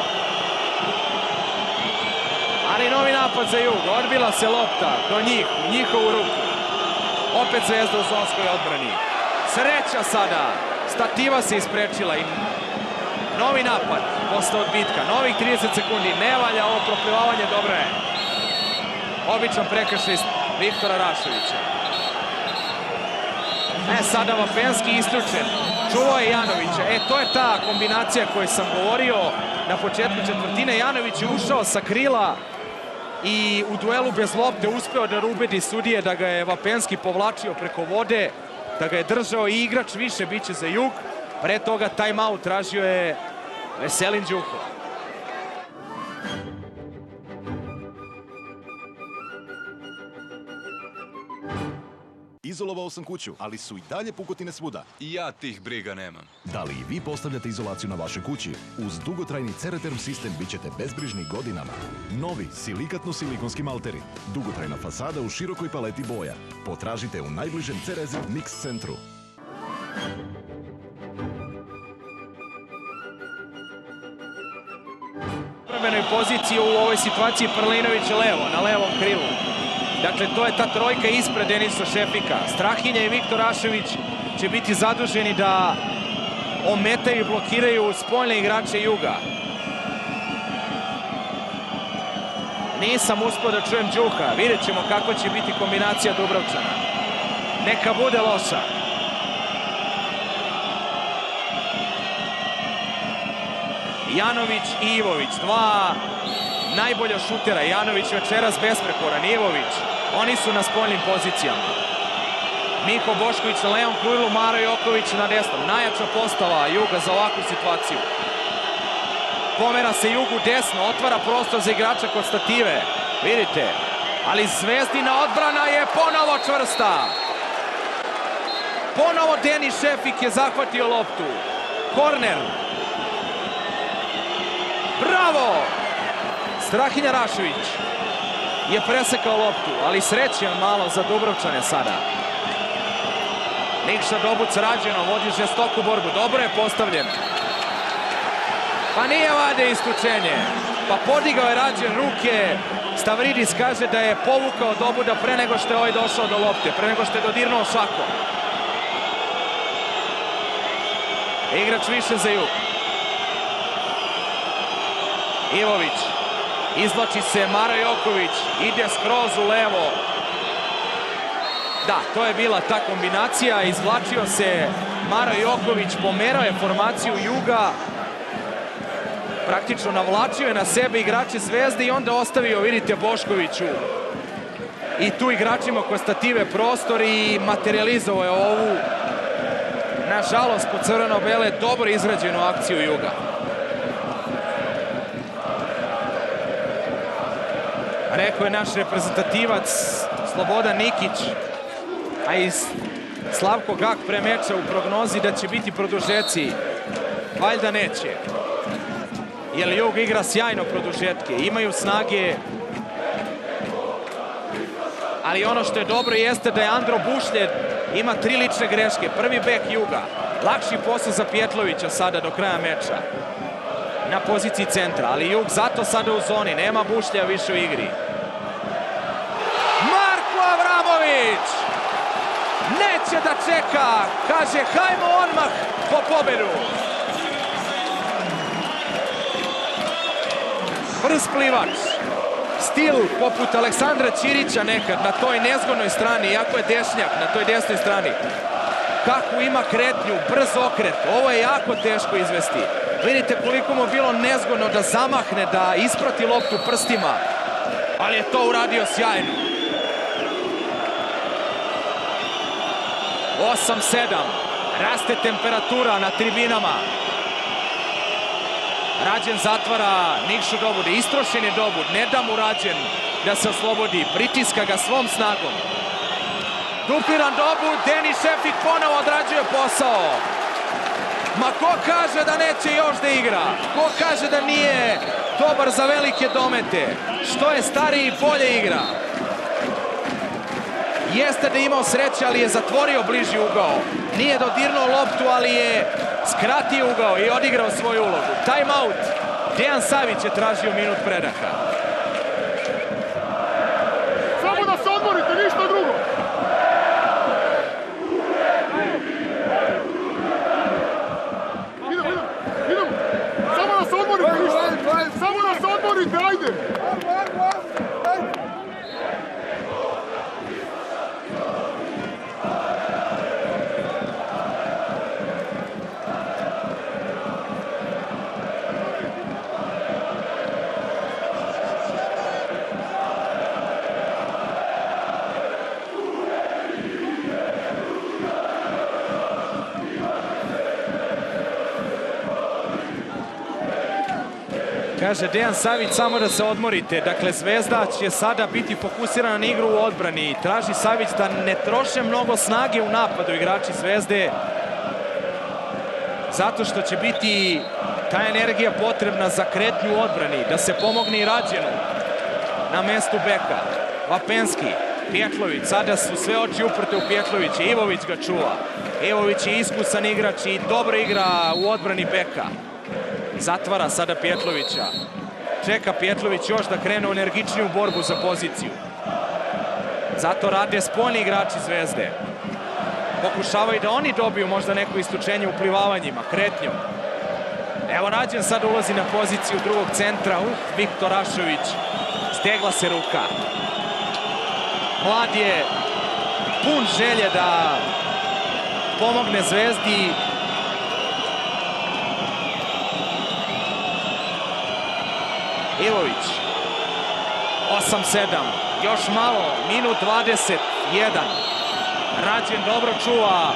A: Ali novi napad za Jug. Odbila se lopta do njih, u njihovu ruku. Opet Zvezda u zonskoj odbrani. Sreća sada. Stativa se isprečila i novi napad posle odbitka. Novih 30 sekundi. Ne valja ovo proplivavanje, dobro je. Običan prekršaj Viktora Raševića. Sada Vapenski isključen. Čuvao je Janovića. To je ta kombinacija koju sam govorio na početku četvrtine. Janović je ušao sa krila i u duelu bez lopte uspeo da ubedi sudije da ga je Vapenski povlačio preko vode, da ga je držao i igrač više biće za Jug. Pre toga time-out tražio je Veselin Đuko.
L: izolovao sam kuću, ali su i dalje pukotine svuda.
P: I ja tih briga nemam.
L: Da li i vi postavljate izolaciju na vašoj kući? Uz dugotrajni Ceraterm sistem bit ćete bezbrižni godinama. Novi silikatno-silikonski malteri. Dugotrajna fasada u širokoj paleti boja. Potražite u najbližem Cerezi Mix centru.
A: Prvenoj poziciji u ovoj situaciji Prlinović levo, na levom krilu. Dakle, to je ta trojka ispred Denisa Šefika. Strahinja i Viktor Ašević će biti zaduženi da ometaju i blokiraju spoljne igrače Juga. Nisam uspio da čujem Đuka. Vidjet ćemo kako će biti kombinacija Dubrovčana. Neka bude loša. Janović i Ivović, dva najbolja šutera. Janović večeras besprekoran, Ivović. Oni su na spoljnim pozicijama. Miko Bošković na levom krilu, Maro Joković na desnom. Najjača postava Juga za ovakvu situaciju. Pomera se Jugu desno, otvara prostor za igrača kod stative. Vidite, ali Zvezdina odbrana je ponovo čvrsta. Ponovo Denis Šefik je zahvatio loptu. Korner. Bravo! Strahinja Rašević je presekao loptu, ali sreće malo za Dubrovčane sada. Nikša Dobuc rađeno, vodi žestoku borbu. Dobro je postavljen. Pa nije vade isključenje. Pa podigao je Rađen ruke. Stavridis kaže da je povukao Dobuda pre nego što je ovaj došao do lopte, pre nego što je dodirnuo šakom. Igrač više za Jug. Ivović. Izvlači se Maro Joković. Ide skroz u levo. Da, to je bila ta kombinacija. Izvlačio se Maro Joković. Pomerao je formaciju Juga. Praktično navlačio je na sebe igrače Zvezde i onda ostavio, vidite, Boškoviću i tu igračima kod stative prostor i materializovao je ovu, nažalost, po crveno-bele dobro izrađenu akciju Juga. Rekao je naš reprezentativac Slobodan Nikić, a i Slavko Gak pre meča u prognozi da će biti produžeci. Valjda neće. Jer Jug igra sjajno produžetke, imaju snage. Ali ono što je dobro jeste da je Andro Bušljed ima 3 lične greške. Prvi bek Juga. Lakši posao za Pjetlovića sada do kraja meča. Na poziciji centra, ali Jug zato sada u zoni. Nema Bušlja više u igri. Marko Avramović! Neće da čeka. Kaže, hajmo odmah po pobedu. Brz plivač. Stil poput Aleksandra Ćirića nekad na toj nezgodnoj strani, iako je dešnjak na toj desnoj strani. Kako ima kretnju, brz okret. Ovo je jako teško izvesti. Vidite koliko mu bilo nezgodno da zamahne, da isprati loptu prstima. Ali je to uradio sjajno. 8-7. Raste temperatura na tribinama. Rađen zatvara Nikšu Dobuda. Istrošen je Dobud. Ne da mu Rađen da se oslobodi. Pritiska ga svom snagom. Dupliran Dobud. Denis Šefik ponovo odrađuje posao. Ma ko kaže da neće još da igra? Ko kaže da nije dobar za velike domete? Što je stariji, bolje igra. Jeste da je imao sreće, ali je zatvorio bliži ugao. Nije dodirnuo loptu, ali je skratio ugao i odigrao svoju ulogu. Time out. Dejan Savić je tražio minut predaha.
B: Samo da se odmorite, ništa drugo. Idemo. Samo da se odmorite, ništa. Samo da se odmorite, ajde.
A: Kaže Dejan Savić, samo da se odmorite. Dakle, Zvezda će sada biti fokusirana na igru u odbrani. Traži Savić da ne troše mnogo snage u napadu igrači Zvezde. Zato što će biti ta energija potrebna za kretnju u odbrani. Da se pomogne i Rađenu na mestu beka. Vapenski, Pjetlović, sada su sve oči uprte u Pjetlovića. Ivović ga čuva. Ivović je iskusan igrač i dobro igra u odbrani beka. Zatvara sada Pjetlovića. Čeka Pjetlović još da krene u energičniju borbu za poziciju. Zato rade spoljni igrači Zvezde. Pokušavaju da oni dobiju možda neko isključenje u plivavanjima, kretnjom. Evo Rađen sad ulazi na poziciju drugog centra. Viktor Rašović. Stegla se ruka. Mlad je pun želje da pomogne Zvezdi. Ivović. 8-7. Još malo. Minut 21. Rađen dobro čuva.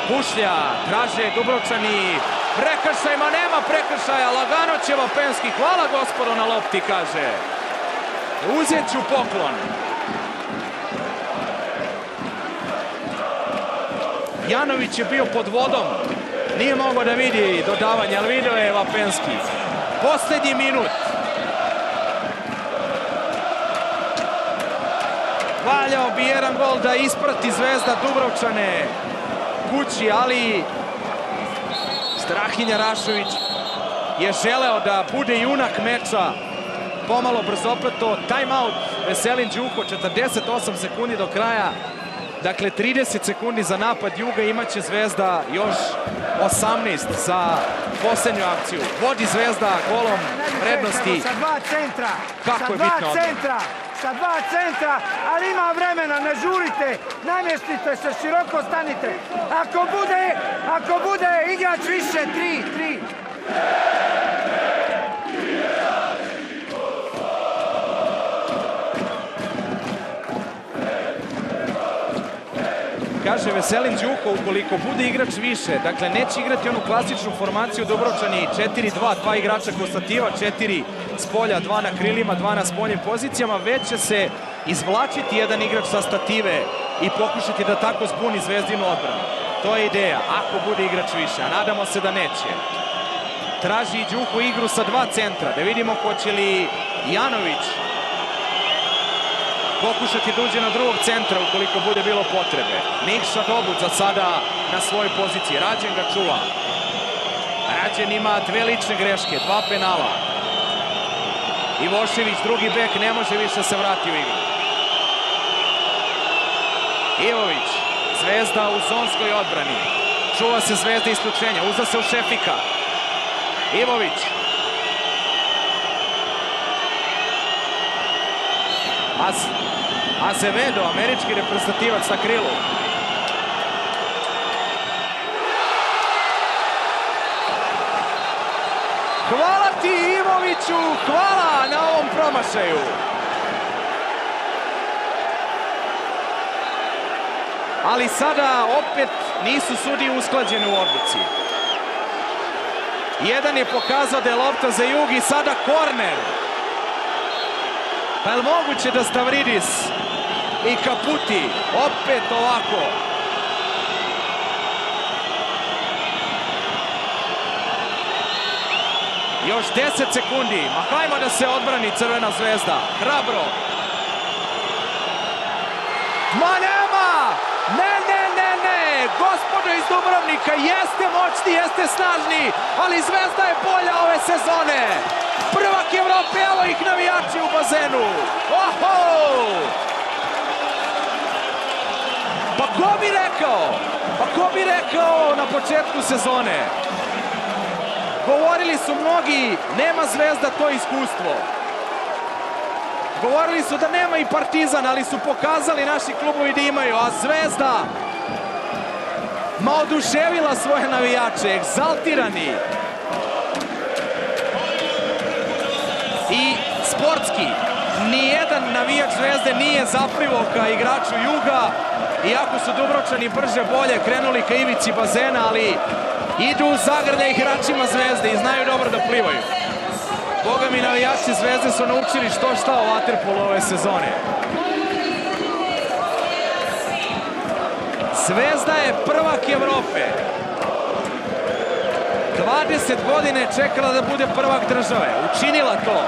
A: Pušlja. Traže Dubrovčani. Prekršajma, nema prekršaja. Lagano će Vapenski. Hvala gospodo na lopti, kaže. Uzet ću poklon. Janović je bio pod vodom. Nije mogao da vidi dodavanje, ali video je Vapenski. Posljednji minut. Valjao bi jedan gol da isprati Zvezda Dubrovčane kući, ali Strahinja Rašović je želeo da bude junak meča. Pomalo brzopleto, time-out Veselin Đuko, 48 sekundi do kraja. Dakle, 30 sekundi za napad Juga, imaće Zvezda još 18 za posljednju akciju. Vodi Zvezda golom prednosti.
P: Sa dva centra,
A: Kako je bitno odmah?
P: Sa dva centra, ali ima vremena, ne žurite, namjestite se, široko stanite. Ako bude igrač više, 3.
A: Kaže Veselin Đuko, ukoliko bude igrač više, dakle neće igrati onu klasičnu formaciju Dubrovčani 4-2, 2 igrača Konstativa, 4 s polja, 2 na krilima, 2 na spoljnim pozicijama, već će se izvlačiti jedan igrač sa stative i pokušati da tako zbuni Zvezdinu odbranu. To je ideja, ako bude igrač više, a nadamo se da neće. Traži Đuko igru sa 2 centra, da vidimo hoće li Janović pokušati da uđe na drugog centra ukoliko bude bilo potrebe. Nikša Dobut za sada na svojoj poziciji. Rađen ga čuva. Rađen ima 2 lične greške, 2 penala. Ivošević, drugi bek, ne može više se vrati u igru. Ivović, Zvezda u zonskoj odbrani. Čuva se Zvezda isključenja, uzda se u Šefika. Ivović. Azevedo, američki reprezentativac na krilu. Hvala ti Ivoviću, hvala na ovom promašaju. Ali sada opet nisu sudije usklađene u odluci. Jedan je pokazao da je lopta za Jug i sada korner. Pa je li moguće da Stavridis i Kaputi opet ovako? Još 10 sekundi. Ma hajmo da se odbrani Crvena Zvezda. Hrabro. Ma nema! Ne! Gospodo iz Dubrovnika, jeste moćni, jeste snažni, ali Zvezda je bolja ove sezone. Prvak Evrope, evo ih navijači u bazenu. Oho! Pa ko bi rekao na početku sezone? Govorili su mnogi, nema Zvezda to iskustvo. Govorili su da nema i Partizan, ali su pokazali naši klubovi da imaju, a Zvezda oduševila svoje navijače, egzaltirani. I sportski, nijedan navijač Zvezde nije zaplivao ka igraču Juga, iako su Dubrovčani brže bolje krenuli ka ivici bazena, ali Idu u zagrljaj igračima Zvezde i znaju dobro da plivaju. Boga mi, navijači Zvezde su naučili što šta o vaterpolu ove sezone. Zvezda je prvak Evrope. 20 godina je čekala da bude prvak države. Učinila to.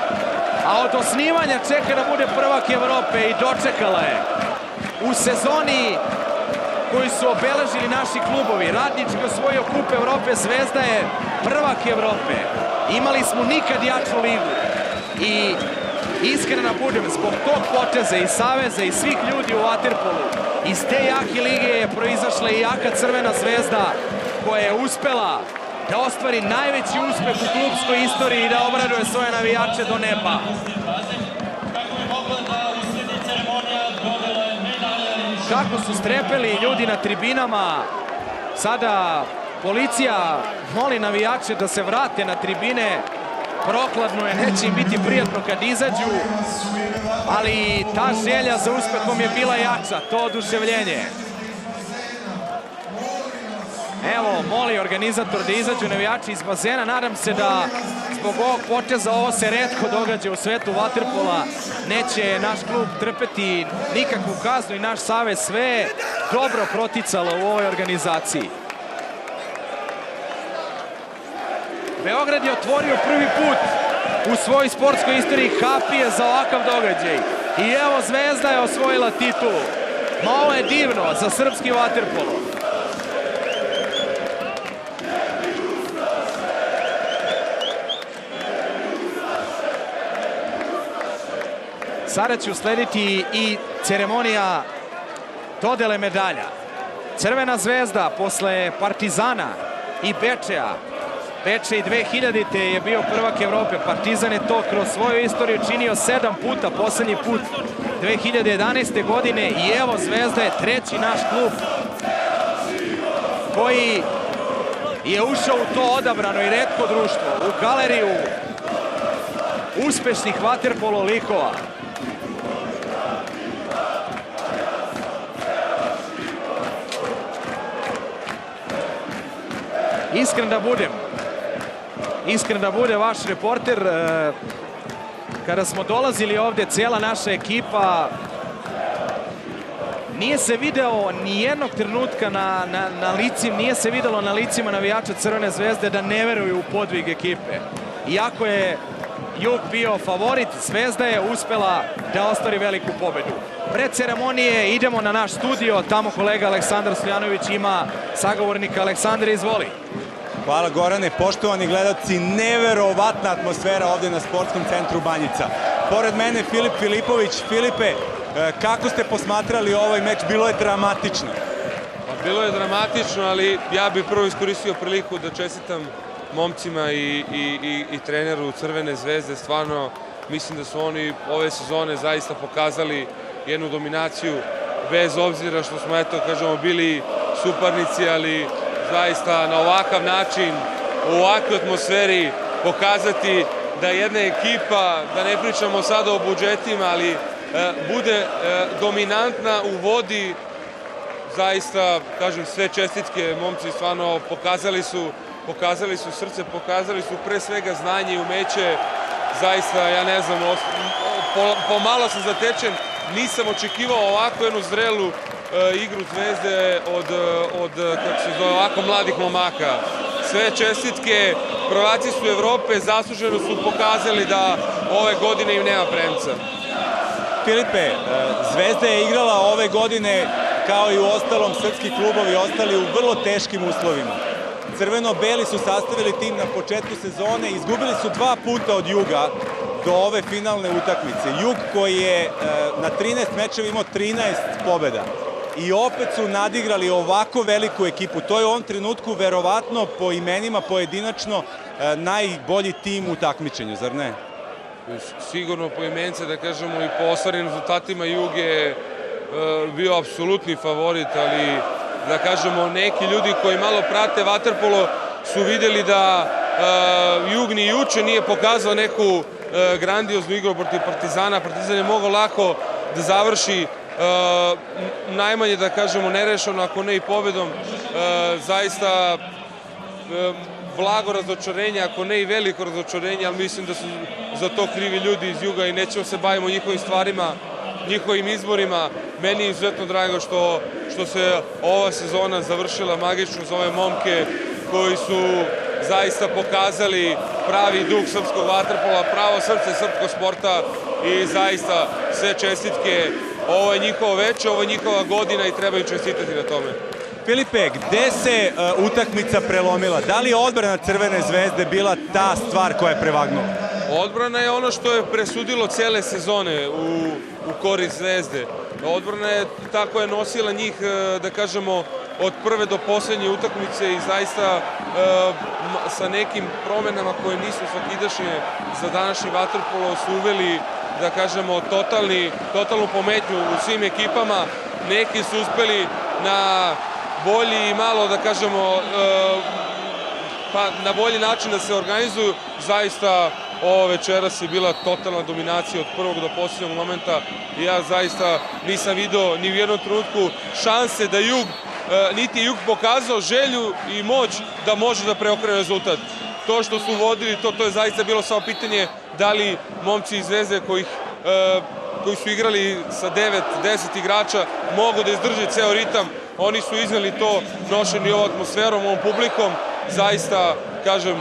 A: A od osnivanja čeka da bude prvak Evrope i dočekala je. U sezoni koju su obeležili naši klubovi, Radnički osvojio kup Evrope, Zvezda je prvak Evrope. Imali smo nikad jaču ligu. I iskreno budem, zbog tog poteza i saveza i svih ljudi u vaterpolu, iz te jake lige je proizašla i jaka Crvena Zvezda koja je uspela da ostvari najveći uspeh u klubskoj istoriji i da obraduje svoje navijače do neba. Kako su strepeli ljudi na tribinama, sada policija moli navijače da se vrate na tribine. Prokladno je, neće im biti prijatno kad izađu, ali ta želja za uspehom je bila jača, to oduševljenje. Evo, moli organizator da izađu navijači iz bazena. Nadam se da zbog ovog poteza, ovo se retko događa u svetu vaterpola, neće naš klub trpeti nikakvu kaznu i naš savez. Sve dobro proticalo u ovoj organizaciji. Beograd je otvorio prvi put u svojoj sportskoj istoriji kapije za ovakav događaj. I evo, Zvezda je osvojila titulu. Ma ovo je divno za srpski vaterpolo. Sada će uslediti i ceremonija dodele medalja. Crvena Zvezda posle Partizana i Bečeja. Bečej 2000. je bio prvak Evrope. Partizan je to kroz svoju istoriju činio 7 puta, poslednji put 2011. godine. I evo, Zvezda je treći naš klub koji je ušao u to odabrano i retko društvo, u galeriju uspešnih vaterpolo likova. Iskren da bude vaš reporter, kada smo dolazili ovde, cijela naša ekipa, nije se video ni jednog trenutka nije se videlo na licima navijača Crvene Zvezde da ne veruju u podvig ekipe. Iako je Jug bio favorit, Zvezda je uspela da ostvari veliku pobedu. Pre ceremonije idemo na naš studio, tamo kolega Aleksandar Stojanović ima sagovornika. Aleksandar, izvoli.
Q: Hvala Gorane, poštovani gledalci, neverovatna atmosfera ovdje na Sportskom centru Banjica. Pored mene Filip Filipović. Filipe, kako ste posmatrali ovaj meč? Bilo je dramatično.
R: Bilo je dramatično, ali ja bih prvo iskoristio priliku da čestitam momcima i treneru Crvene Zvezde. Stvarno mislim da su oni ove sezone zaista pokazali jednu dominaciju, bez obzira što smo, eto, kažemo, bili suparnici, ali zaista na ovakav način, u ovakvoj atmosferi pokazati da jedna ekipa, da ne pričamo sada o budžetima, ali bude dominantna u vodi. Zaista, kažem, sve čestitke, momci stvarno pokazali su srce, pokazali su pre svega znanje i umeće. Zaista, ja ne znam, pomalo sam zatečen, nisam očekivao ovako jednu zrelu igru Zvezde od kako se zove, ovako mladih momaka. Sve čestitke, prvaci su Evrope, zasluženo su pokazali da ove godine im nema premca.
Q: Filipe, Zvezda je igrala ove godine, kao i u ostalom srpski klubovi, ostali u vrlo teškim uslovima. Crveno-beli su sastavili tim na početku sezone, izgubili su 2 puta od Juga do ove finalne utakmice. Jug koji je na 13 mečeva imao 13 pobjeda. I opet su nadigrali ovako veliku ekipu. To je u ovom trenutku verovatno po imenima pojedinačno najbolji tim u takmičenju, zar ne?
R: Sigurno po imence, da kažemo, i po ostvarenim rezultatima Jug je bio apsolutni favorit, ali da kažemo neki ljudi koji malo prate vaterpolo su vidjeli da Jug ni juče nije pokazao neku grandioznu igru protiv Partizana. Partizan je mogao lako da završi najmanje, da kažemo, nerešeno, ako ne i pobedom. Zaista blago razočarenje, ako ne i veliko razočarenje, ali mislim da su za to krivi ljudi iz juga i nećemo se bavimo njihovim stvarima, njihovim izborima. Meni je izuzetno drago što se ova sezona završila magično za ove momke koji su zaista pokazali pravi duh srpskog vaterpola, pravo srce srpskog sporta i zaista sve čestitke. Ovo je njihovo veče, ovo je njihova godina i treba im čestitati na tome.
Q: Filipe, gde se utakmica prelomila? Da li je odbrana Crvene zvezde bila ta stvar koja je prevagnula?
R: Odbrana je ono što je presudilo cele sezone u korist Zvezde. Odbrana je ta koja je nosila njih, da kažemo, od prve do poslednje utakmice i zaista sa nekim promenama koje nisu svakidašnje za današnji vaterpolo su uveli, da kažemo, totalnu pometnju u svim ekipama. Neki su uspeli na bolji i malo, da kažemo, na bolji način da se organizuju. Zaista ovo večeras je bila totalna dominacija od prvog do posljednjeg momenta i ja zaista nisam video ni u jednom trenutku šanse da Jug, niti je Jug pokazao želju i moć da može da preokrene rezultat. To što su vodili, to je zaista bilo samo pitanje da li momci iz Zvezde koji su igrali sa 9-10 igrača mogu da izdrže ceo ritam. Oni su izneli to nošeni ovom atmosferom, ovom publikom. Zaista, kažem,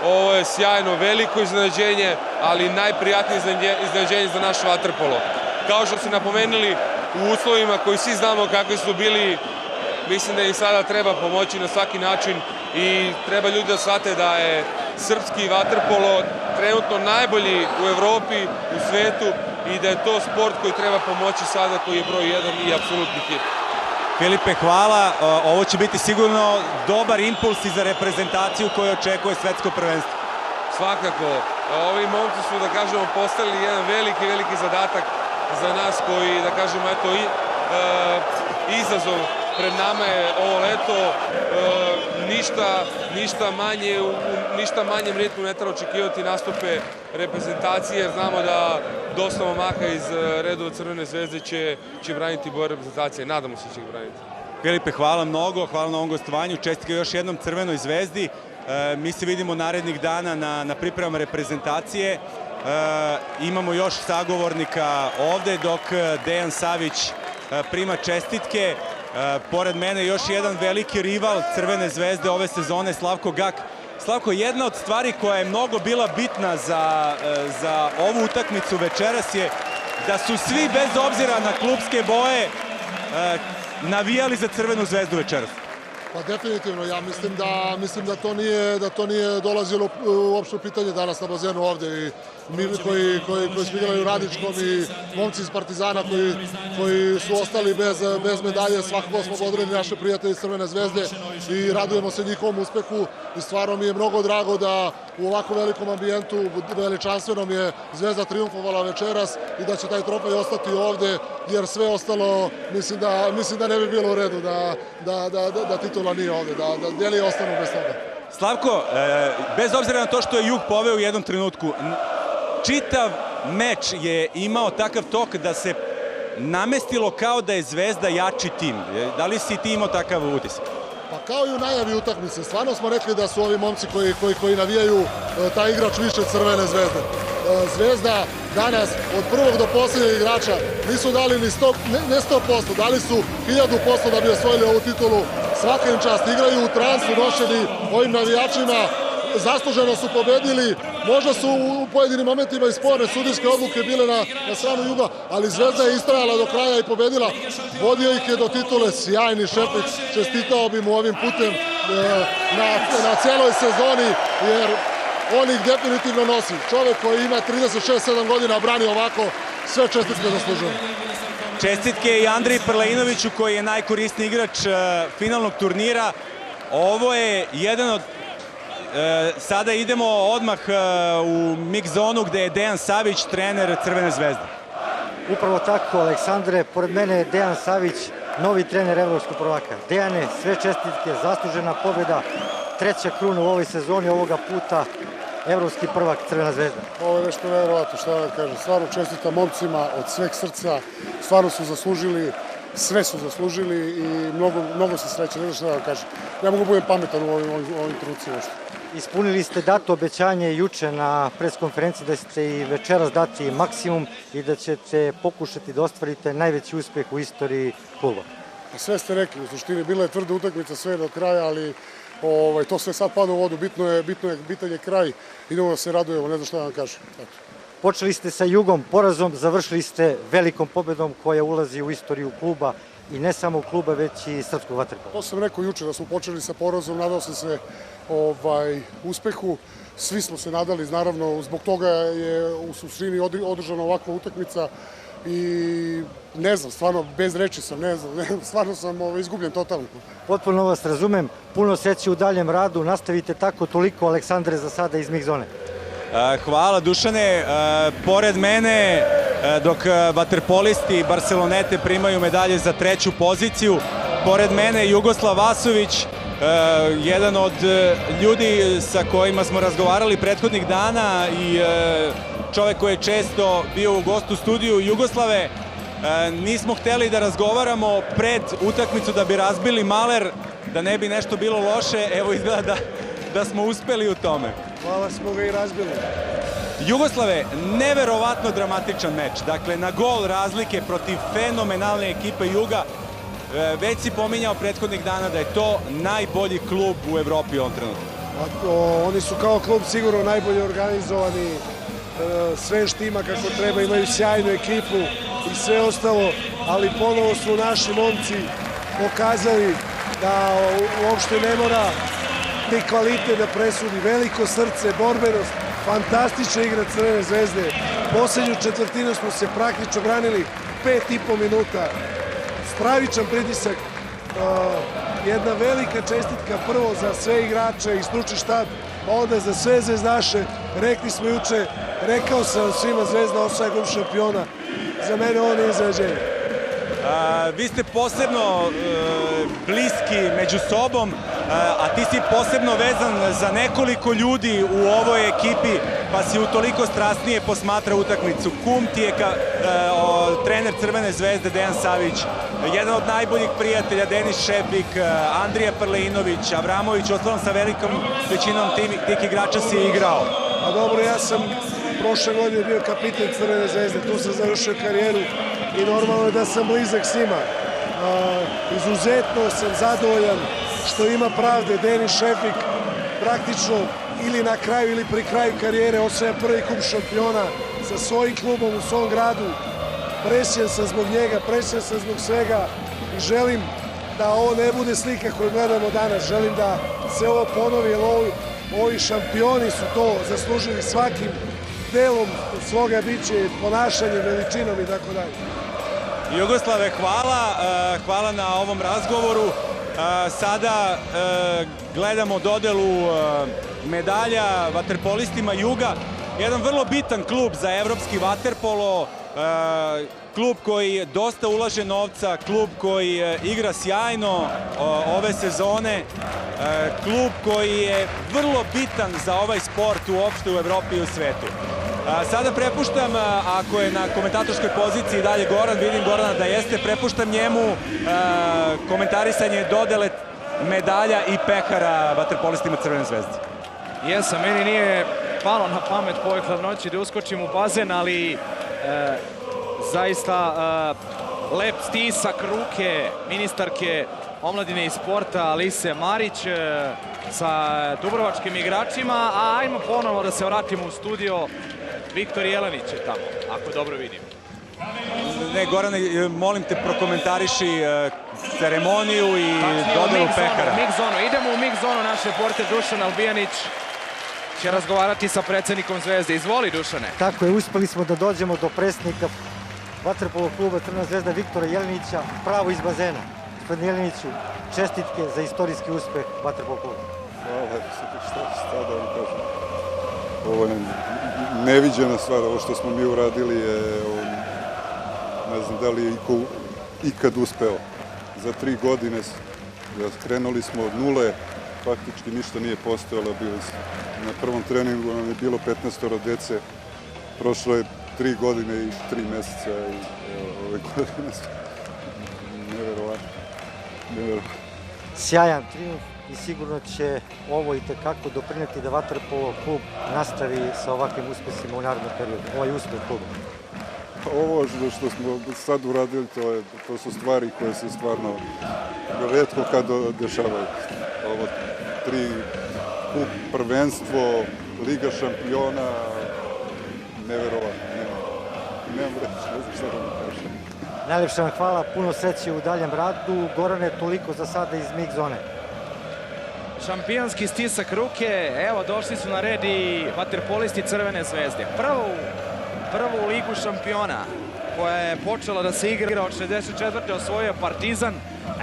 R: ovo je sjajno, veliko iznenađenje, ali najprijatnije iznenađenje za naš vaterpolo. Kao što ste napomenuli, u uslovima koji svi znamo kakvi su bili, mislim da im sada treba pomoći na svaki način i treba ljudi da shvate da je srpski vaterpolo trenutno najbolji u Evropi, u svetu i da je to sport koji treba pomoći sada, koji je broj 1 i apsolutni hit.
Q: Filipe, hvala. Ovo će biti sigurno dobar impuls i za reprezentaciju koju očekuje svetsko prvenstvo.
R: Svakako. Ovi momci su, da kažemo, postavili jedan veliki zadatak za nas koji, da kažemo, eto, izazov pred nama je ovo leto. Ništa manjem ritmu ne treba očekivati nastupe reprezentacije, jer znamo da dosta momaka iz redova Crvene zvezde će braniti boje reprezentacije. Nadamo se da će ih braniti.
Q: Filipe, hvala mnogo, hvala na ovom gostovanju. Čestitke još jednom Crvenoj zvezdi. Mi se vidimo narednih dana na pripremama reprezentacije. Imamo još sagovornika ovde dok Dejan Savić prima čestitke. Pored mene još jedan veliki rival Crvene zvezde ove sezone, Slavko Gak. Slavko, jedna od stvari koja je mnogo bila bitna za ovu utakmicu večeras je da su svi bez obzira na klupske boje navijali za Crvenu zvezdu večeras.
B: Pa definitivno, ja mislim da to nije dolazilo uopšte u pitanje danas na bazenu ovde i mi koji smo igrali u Radičkom i momci iz Partizana koji su ostali bez medalje, svakako smo bodrili naše prijatelje iz Crvene zvezde i radujemo se njihovom uspehu i stvarno mi je mnogo drago da u ovako velikom ambijentu, veličanstvenom je Zvezda triumfovala večeras i da će taj trofej ostati ovde, jer sve ostalo mislim da ne bi bilo u redu da titula nije ovde, da deli ostanu bez toga.
Q: Slavko, bez obzira na to što je Jug poveo u jednom trenutku, čitav meč je imao takav tok da se namestilo kao da je Zvezda jači tim. Da li si ti imao takav utisak?
B: Pa kao i u najavi utakmice. Stvarno smo rekli da su ovi momci koji navijaju taj igrač više Crvene zvezde. Zvezda danas od prvog do posljednjeg igrača nisu dali ni 100%, dali su 1000% da bi osvojili ovu titulu. Svaka im čast, igraju u transu, nošeni ovim navijačima, zasluženo su pobedili, možda su u pojedinim momentima i sporne sudijske odluke bile na stranu Juga, ali Zvezda je istrajala do kraja i pobedila. Vodio ih je do titule, sjajni Šepić, čestitao bi mu ovim putem na celoj sezoni, jer on ih definitivno nosi. Čovek koji ima 36-7 godina brani ovako, sve čestitke zaslužuje.
Q: Čestitke i Andriji Prleinoviću koji je najkorisniji igrač finalnog turnira. Ovo je jedan od... Sada idemo odmah u mix zonu gde je Dejan Savić, trener Crvene zvezde.
S: Upravo tako, Aleksandre, pored mene je Dejan Savić, novi trener evropskog prvaka. Dejane, sve čestitke, zaslužena pobjeda, treća kruna u ovoj sezoni, ovoga puta evropski prvak Crvena zvezda.
B: Ovo je nešto nevjerovatno, šta da kažem, stvarno čestitam momcima od sveg srca, stvarno su zaslužili sve su zaslužili i mnogo se sreće, ne znam šta da vam kažem. Ja mogu budem pametan u ovim trenucima.
S: Ispunili ste dato obećanje juče na preskonferenciji da ćete i večeras dati maksimum i da ćete pokušati da ostvarite najveći uspeh u istoriji kluba.
B: Sve ste rekli, u suštini bila je tvrda utakmica sve do kraja, ali to sve sad pada u vodu, bitan je kraj, idemo da se radujemo, ne znam šta da vam kažem.
S: Počeli ste sa Jugom porazom, završili ste velikom pobedom koja ulazi u istoriju kluba i ne samo kluba, već i srpskog vaterpola.
B: To sam rekao juče, da smo počeli sa porazom, nadao sam se uspehu, svi smo se nadali, naravno, zbog toga je u suštini održana ovakva utakmica i ne znam, stvarno, bez reči sam, ne znam, stvarno sam izgubljen totalno.
S: Potpuno vas razumem, puno sreće u daljem radu, nastavite tako, toliko Aleksandre za sada iz Mix Zone.
Q: Hvala Dušane, pored mene dok vaterpolisti Barcelonete primaju medalje za 3. poziciju, pored mene Jugoslav Vasović, jedan od ljudi sa kojima smo razgovarali prethodnih dana i čovek koji je često bio u gostu studiju. Jugoslave, nismo hteli da razgovaramo pred utakmicu da bi razbili maler, da ne bi nešto bilo loše, evo izgleda da smo uspeli u tome.
T: Hvala, smo ga i razbili.
Q: Jugoslave, neverovatno dramatičan meč. Dakle, na gol razlike protiv fenomenalne ekipe Juga. Već si pominjao prethodnih dana da je to najbolji klub u Evropi u ovom trenutku.
T: Oni su kao klub sigurno najbolje organizovani, sve štima kako treba, imaju sjajnu ekipu i sve ostalo, ali ponovo su naši momci pokazali da uopšte ne mora ni kvalitet da presudi, veliko srce, borbenost, fantastična igra Crvene zvezde. Poslednju četvrtinu smo se praktično branili 5,5 minuta, stravičan pritisak, jedna velika čestitka prvo za sve igrače i stručni štab, pa onda za sve zvezdaše. Rekli smo juče, rekao sam svima, Zvezda osvaja kup šampiona, za mene ovo nije iznenađenje.
Q: Vi ste posebno bliski među sobom, a ti si posebno vezan za nekoliko ljudi u ovoj ekipi, pa si utoliko strasnije posmatra utakmicu. Kum ti je trener Crvene zvezde Dejan Savić, jedan od najboljih prijatelja Denis Šefik, Andrija Prleinović, Avramović, ostalom sa velikom većinom tih igrača si igrao.
T: A dobro, ja sam prošle godine bio kapiten Crvene zvezde, tu sam završio karijeru i normalno je da sam blizak s njima. Izuzetno sam zadovoljan što ima pravde. Denis Šefik praktično ili na kraju ili pri kraju karijere osvaja prvi kup šampiona sa svojim klubom u svom gradu. Presjen sam zbog njega, presjen sam zbog svega i želim da ovo ne bude slika koju gledamo danas. Želim da se ovo ponovi, jer ovi šampioni su to zaslužili svakim delom svoga bića, ponašanjem, veličinom i tako dalje.
Q: Jugoslave, hvala na ovom razgovoru. Sada gledamo dodelu medalja vaterpolistima Juga. Jedan vrlo bitan klub za evropski vaterpolo, klub koji dosta ulaže novca, klub koji igra sjajno ove sezone, klub koji je vrlo bitan za ovaj sport uopšte u Evropi i u svetu. Sada prepuštam, ako je na komentatorskoj poziciji dalje Goran, vidim Gorana da jeste, prepuštam njemu komentarisanje dodele medalja i pehara vaterpolistima Crvene zvezde.
A: Jesam, meni nije palo na pamet po ovoj hladnoći da uskočim u bazen, ali zaista lep stisak ruke ministarke omladine i sporta Alise Marić sa dubrovačkim igračima, a ajmo ponovo da se vratimo u studio. Viktor Jelenić je tamo, ako dobro vidim.
Q: Ne, Gorane, molim te prokomentariši ceremoniju i dodelu pehara.
A: Idemo u mix zonu, naš reporter Dušan Albijanić će razgovarati sa predsjednikom Zvezde. Izvoli, Dušane.
S: Tako je, uspeli smo da dođemo do predsjednika vaterpolo kluba Crvena zvezda Viktora Jelenića, pravo iz bazena. Gospodin Jeleniću, čestitke za istorijski uspeh vaterpolo kluba.
U: Hvala, šta da vam kažem. Ovo je neviđena stvar, ovo što smo mi uradili je, ne znam da li je ikad uspeo. Za 3 godine krenuli smo od nule, faktički ništa nije postojalo, na prvom treningu nam je bilo 15 dece, prošlo je 3 godine i 3 meseca i ove godine
S: Sjajan triumf i sigurno će ovo i tekako doprineti da vaterpolo klub nastavi sa ovakvim uspesima u narednom periodu, ovaj uspeh kluba.
U: Ovo što smo sad uradili, to su stvari koje se stvarno retko kad dešavaju. Ovo 3 kup, prvenstvo, Liga šampiona, neverovatno, nemam reći, ne znam šta da mi kažem.
S: Najlepša vam hvala, puno sreće u daljem radu. Gorane, toliko za sada iz MIG zone.
A: Šampionski stisak ruke, evo došli su na red i vaterpolisti Crvene zvezde. Prvu ligu šampiona koja je počela da se igra od 64. osvojio Partizan.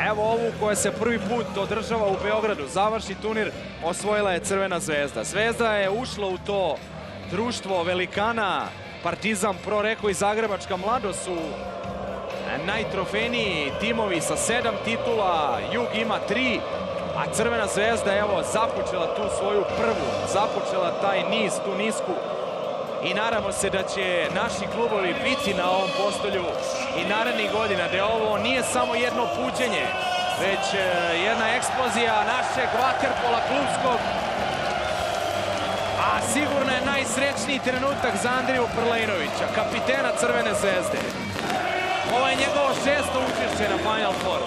A: Evo ovu koja se prvi put održava u Beogradu, završi turnir, osvojila je Crvena zvezda. Zvezda je ušla u to društvo velikana, Partizan, Pro Reko i Zagrebačka Mladost su najtrofejniji timovi sa 7 titula, Jug ima 3, a Crvena zvezda evo započela tu svoju prvu, započela taj niz, tu nisku i nadamo se da će naši klubovi biti na ovom postolju i narednih godina, da ovo nije samo jedno puđenje, već jedna eksplozija našeg vaterpola klubskog, a sigurno je najsrećniji trenutak za Andriju Prlejnovića, kapitena Crvene zvezde. Ovo je njegovo 6. učešće na Final Fouru.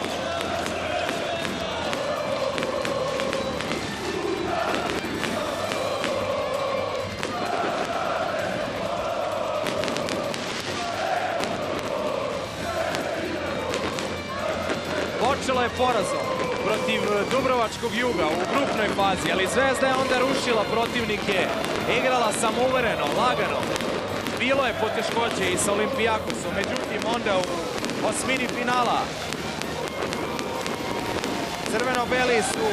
A: Počelo je porazom protiv Dubrovačkog Juga u grupnoj fazi, ali Zvezda je onda rušila protivnike, igrala samouvereno, lagano. Bilo je poteškoće i sa Olimpijakosom, međutim onda u osmini finala crveno-beli su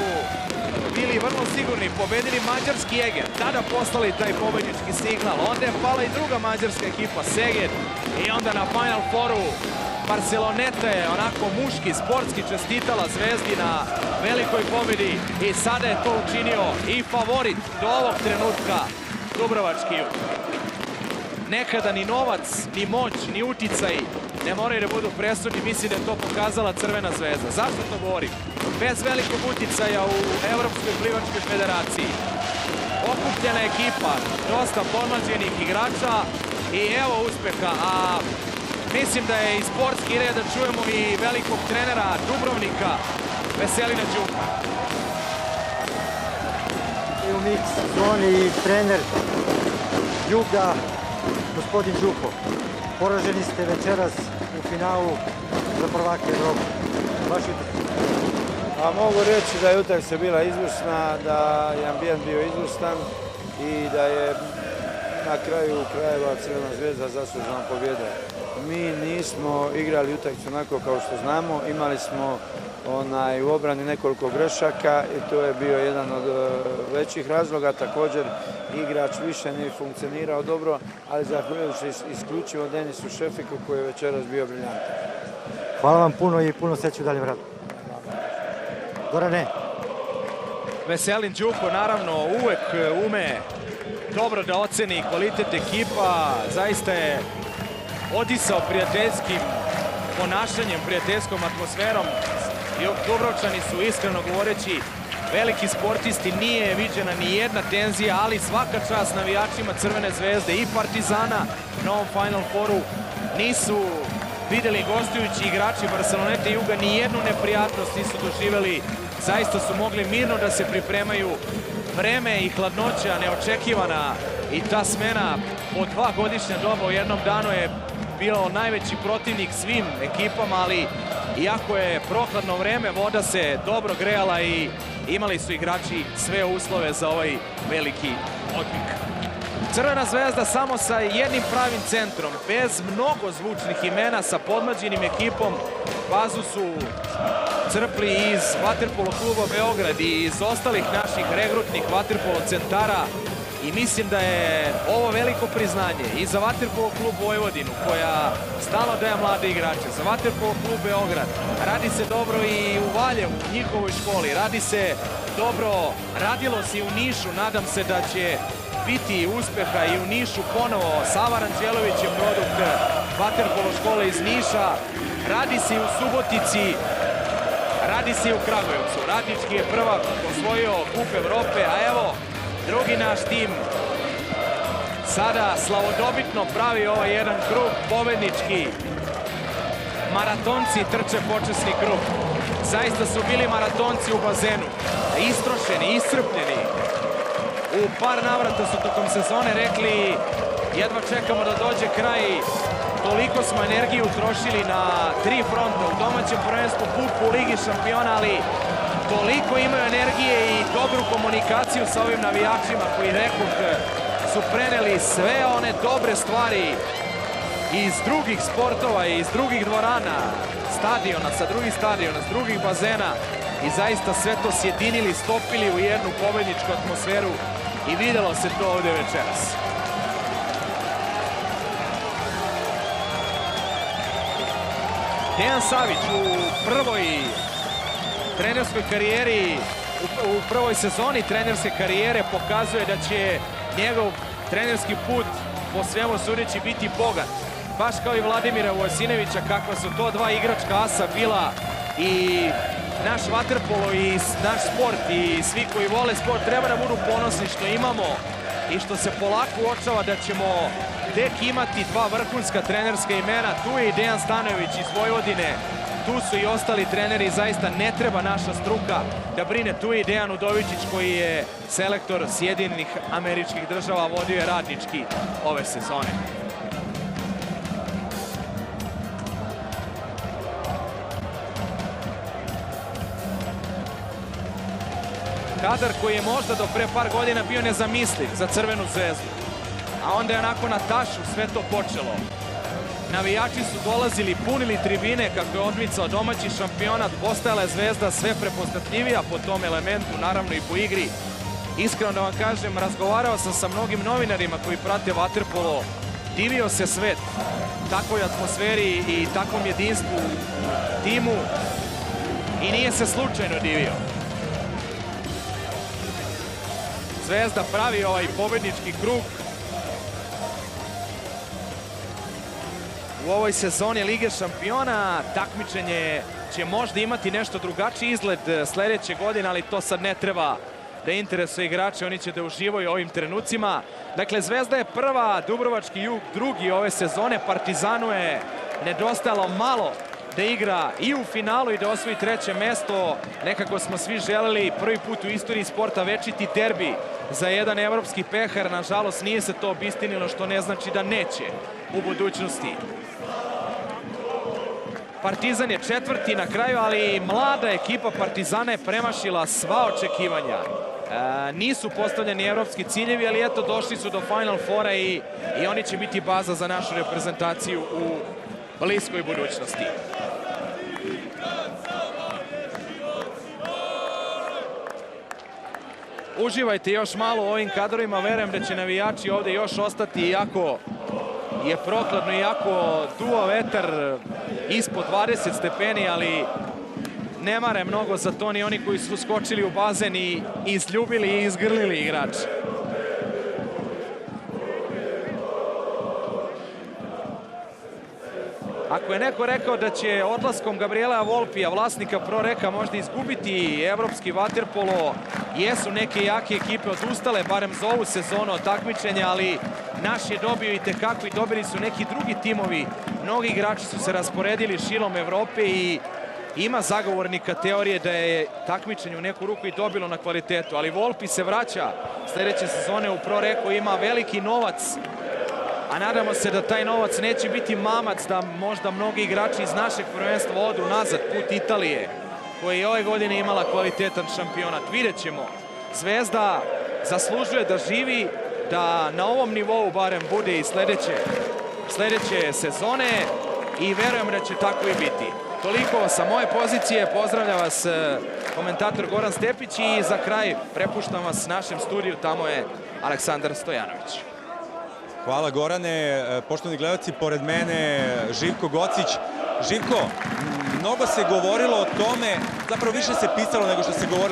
A: bili vrlo sigurni, pobedili mađarski Eger, tada poslali taj pobednički signal, onda je pala i druga mađarska ekipa Szeged i onda na Final Fouru Barceloneta je onako muški, sportski čestitala Zvezdi na velikoj pobedi i sada je to učinio i favorit do ovog trenutka Dubrovački Jug. Nekada ni novac, ni moć, ni uticaj ne moraju da budu presudni, mislim da je to pokazala Crvena zvezda. Zašto to govorim? Bez velikog uticaja u Evropskoj plivačkoj federaciji. Okupljena ekipa, dosta podmlađenih igrača i evo uspeha, a mislim da je i sportski red da čujemo i velikog trenera Dubrovnika, Veselina Đuka.
S: I u mix zoni i trener Juga, gospodin Đuko. Poraženi ste večeras u finalu za prvake Evrope. Vaš utakmica?
D: A mogu reći da je utakmica bila izvrsna, da je ambijent bio izvrstan i da je na kraju krajeva Crvena zvezda zaslužena pobjeda. Mi nismo igrali utakmicu onako kao što znamo, imali smo u obrani nekoliko grešaka i to je bio jedan od većih razloga. Također igrač više nije funkcionirao dobro, ali zahvaljujući isključivo Denisu Šefiku koji je večeras bio briljantan.
S: Hvala vam puno i puno sreće u daljem radu. Gorane.
A: Veselin Đuko naravno uvek ume dobro da oceni kvalitet ekipa, zaista je odisao prijateljskim ponašanjem, prijateljskom atmosferom. Dubrovčani su, iskreno govoreći, veliki sportisti, nije viđena ni jedna tenzija, ali svaka čast navijačima Crvene zvezde i Partizana na ovom Final Fouru. Nisu videli gostujući igrači Barcelonete i Juga ni jednu neprijatnost nisu doživeli. Zaista su mogli mirno da se pripremaju. Vreme i hladnoća neočekivana i ta smena od 2 godišnja doba u jednom danu je bilo najveći protivnik svim ekipama, ali iako je prohladno vreme, voda se dobro grejala i imali su igrači sve uslove za ovaj veliki odmik. Crvena zvezda samo sa jednim pravim centrom, bez mnogo zvučnih imena, sa podmlađenim ekipom. Bazu su crpli iz vaterpolo kluba Beograd i iz ostalih naših regrutnih vaterpolo centara. I mislim da je ovo veliko priznanje i za vaterpolo klub Vojvodinu, koja stalno daje mlade igrače, za vaterpolo klub Beograd. Radi se dobro i u Valjevu, u njihovoj školi, radi se dobro, radilo se i u Nišu, nadam se da će biti uspeha i u Nišu ponovo. Sava Ranđelović je produkt vaterpolo škole iz Niša, radi se i u Subotici. Radi se i u Kragujevcu. Radnički je prvak osvojio Kup Evrope, a evo drugi naš tim sada slavodobitno pravi ovaj jedan krug pobednički. Maratonci trče počasni krug. Zaista su bili maratonci u bazenu. Istrošeni, iscrpljeni. U par navrata su tokom sezone rekli jedva čekamo da dođe kraj. Toliko smo energiju utrošili na 3 fronta u domaćem prvenstvu, kupu, Ligi šampiona, ali toliko imaju energije i dobru komunikaciju sa ovim navijačima koji rekoh su preneli sve one dobre stvari iz drugih sportova, iz drugih dvorana, stadiona, sa drugih stadiona, s drugih bazena i zaista sve to sjedinili, stopili u jednu pobedničku atmosferu i videlo se to ovde večeras. Dejan Savić u prvoj trenerskoj karijeri, u prvoj sezoni trenerske karijere pokazuje da će njegov trenerski put po svemu sudeći biti bogat. Baš kao i Vladimira Vojsinevića, kakva su to dva igračka asa bila i naš vaterpolo i naš sport i svi koji vole sport treba da budu ponosni što imamo i što se polako uočava da ćemo tek imati dva vrhunska trenerska imena. Tu je i Dejan Stanojević iz Vojvodine, tu su i ostali treneri, zaista ne treba naša struka da brine. Tu je i Dejan Udovičić koji je selektor Sjedinjenih Američkih Država, vodio je Radnički ove sezone. Kadar koji je možda do pre par godina bio nezamisliv za Crvenu zvezdu. A onda je onako na tašu sve to počelo. Navijači su dolazili, punili tribine kako je odmicao domaći šampionat. Postajala je Zvezda sve prepoznatljivija po tom elementu, naravno i po igri. Iskreno da vam kažem, razgovarao sam sa mnogim novinarima koji prate vaterpolo. Divio se svet takvoj atmosferi i takvom jedinstvu u timu i nije se slučajno divio. Zvezda pravi ovaj pobednički krug. U ovoj sezoni Lige šampiona takmičenje će možda imati nešto drugačiji izgled sledeće godine, ali to sad ne treba da interesuje igrače, oni će da uživaju ovim trenucima. Dakle, Zvezda je prva, Dubrovački Jug drugi ove sezone, Partizanu je nedostajalo malo da igra i u finalu i da osvoji treće mesto. Nekako smo svi želeli prvi put u istoriji sporta večiti derbi za jedan evropski pehar. Nažalost, nije se to obistinilo, što ne znači da neće u budućnosti. Partizan je četvrti na kraju, ali mlada ekipa Partizana je premašila sva očekivanja. Nisu postavljeni evropski ciljevi, ali eto, došli su do Final Fora i oni će biti baza za našu reprezentaciju u bliskoj budućnosti. Uživajte još malo u ovim kadrovima, verujem da će navijači ovde još ostati, iako je prokladno, iako duva vetar ispod 20 stepeni, ali ne mare mnogo za to ni oni koji su skočili u bazen i izljubili i izgrlili igrače. Ako je neko rekao da će odlaskom Gabriela Volpija, vlasnika Proreka, možda izgubiti evropski vaterpolo, jesu neke jake ekipe odustale, barem za ovu sezonu od takmičenja, ali naš je dobio i tekako i dobili su neki drugi timovi. Mnogi igrači su se rasporedili širom Evrope i ima zagovornika teorije da je takmičenje u neku ruku i dobilo na kvalitetu, ali Volpi se vraća sledeće sezone u Proreku, ima veliki novac, a nadamo se da taj novac neće biti mamac da možda mnogi igrači iz našeg prvenstva odu nazad put Italije, koja je ove godine imala kvalitetan šampionat. Vidjet ćemo. Zvezda zaslužuje da živi, da na ovom nivou barem bude i sledeće sezone i verujem da će tako i biti. Toliko sa moje pozicije, pozdravlja vas komentator Goran Stepić i za kraj prepuštam vas našem studiju, tamo je Aleksandar Stojanović.
Q: Hvala Gorane, poštovani gledalci, pored mene Živko Gocić. Živko, mnogo se govorilo o tome, zapravo više se pisalo nego što se govorilo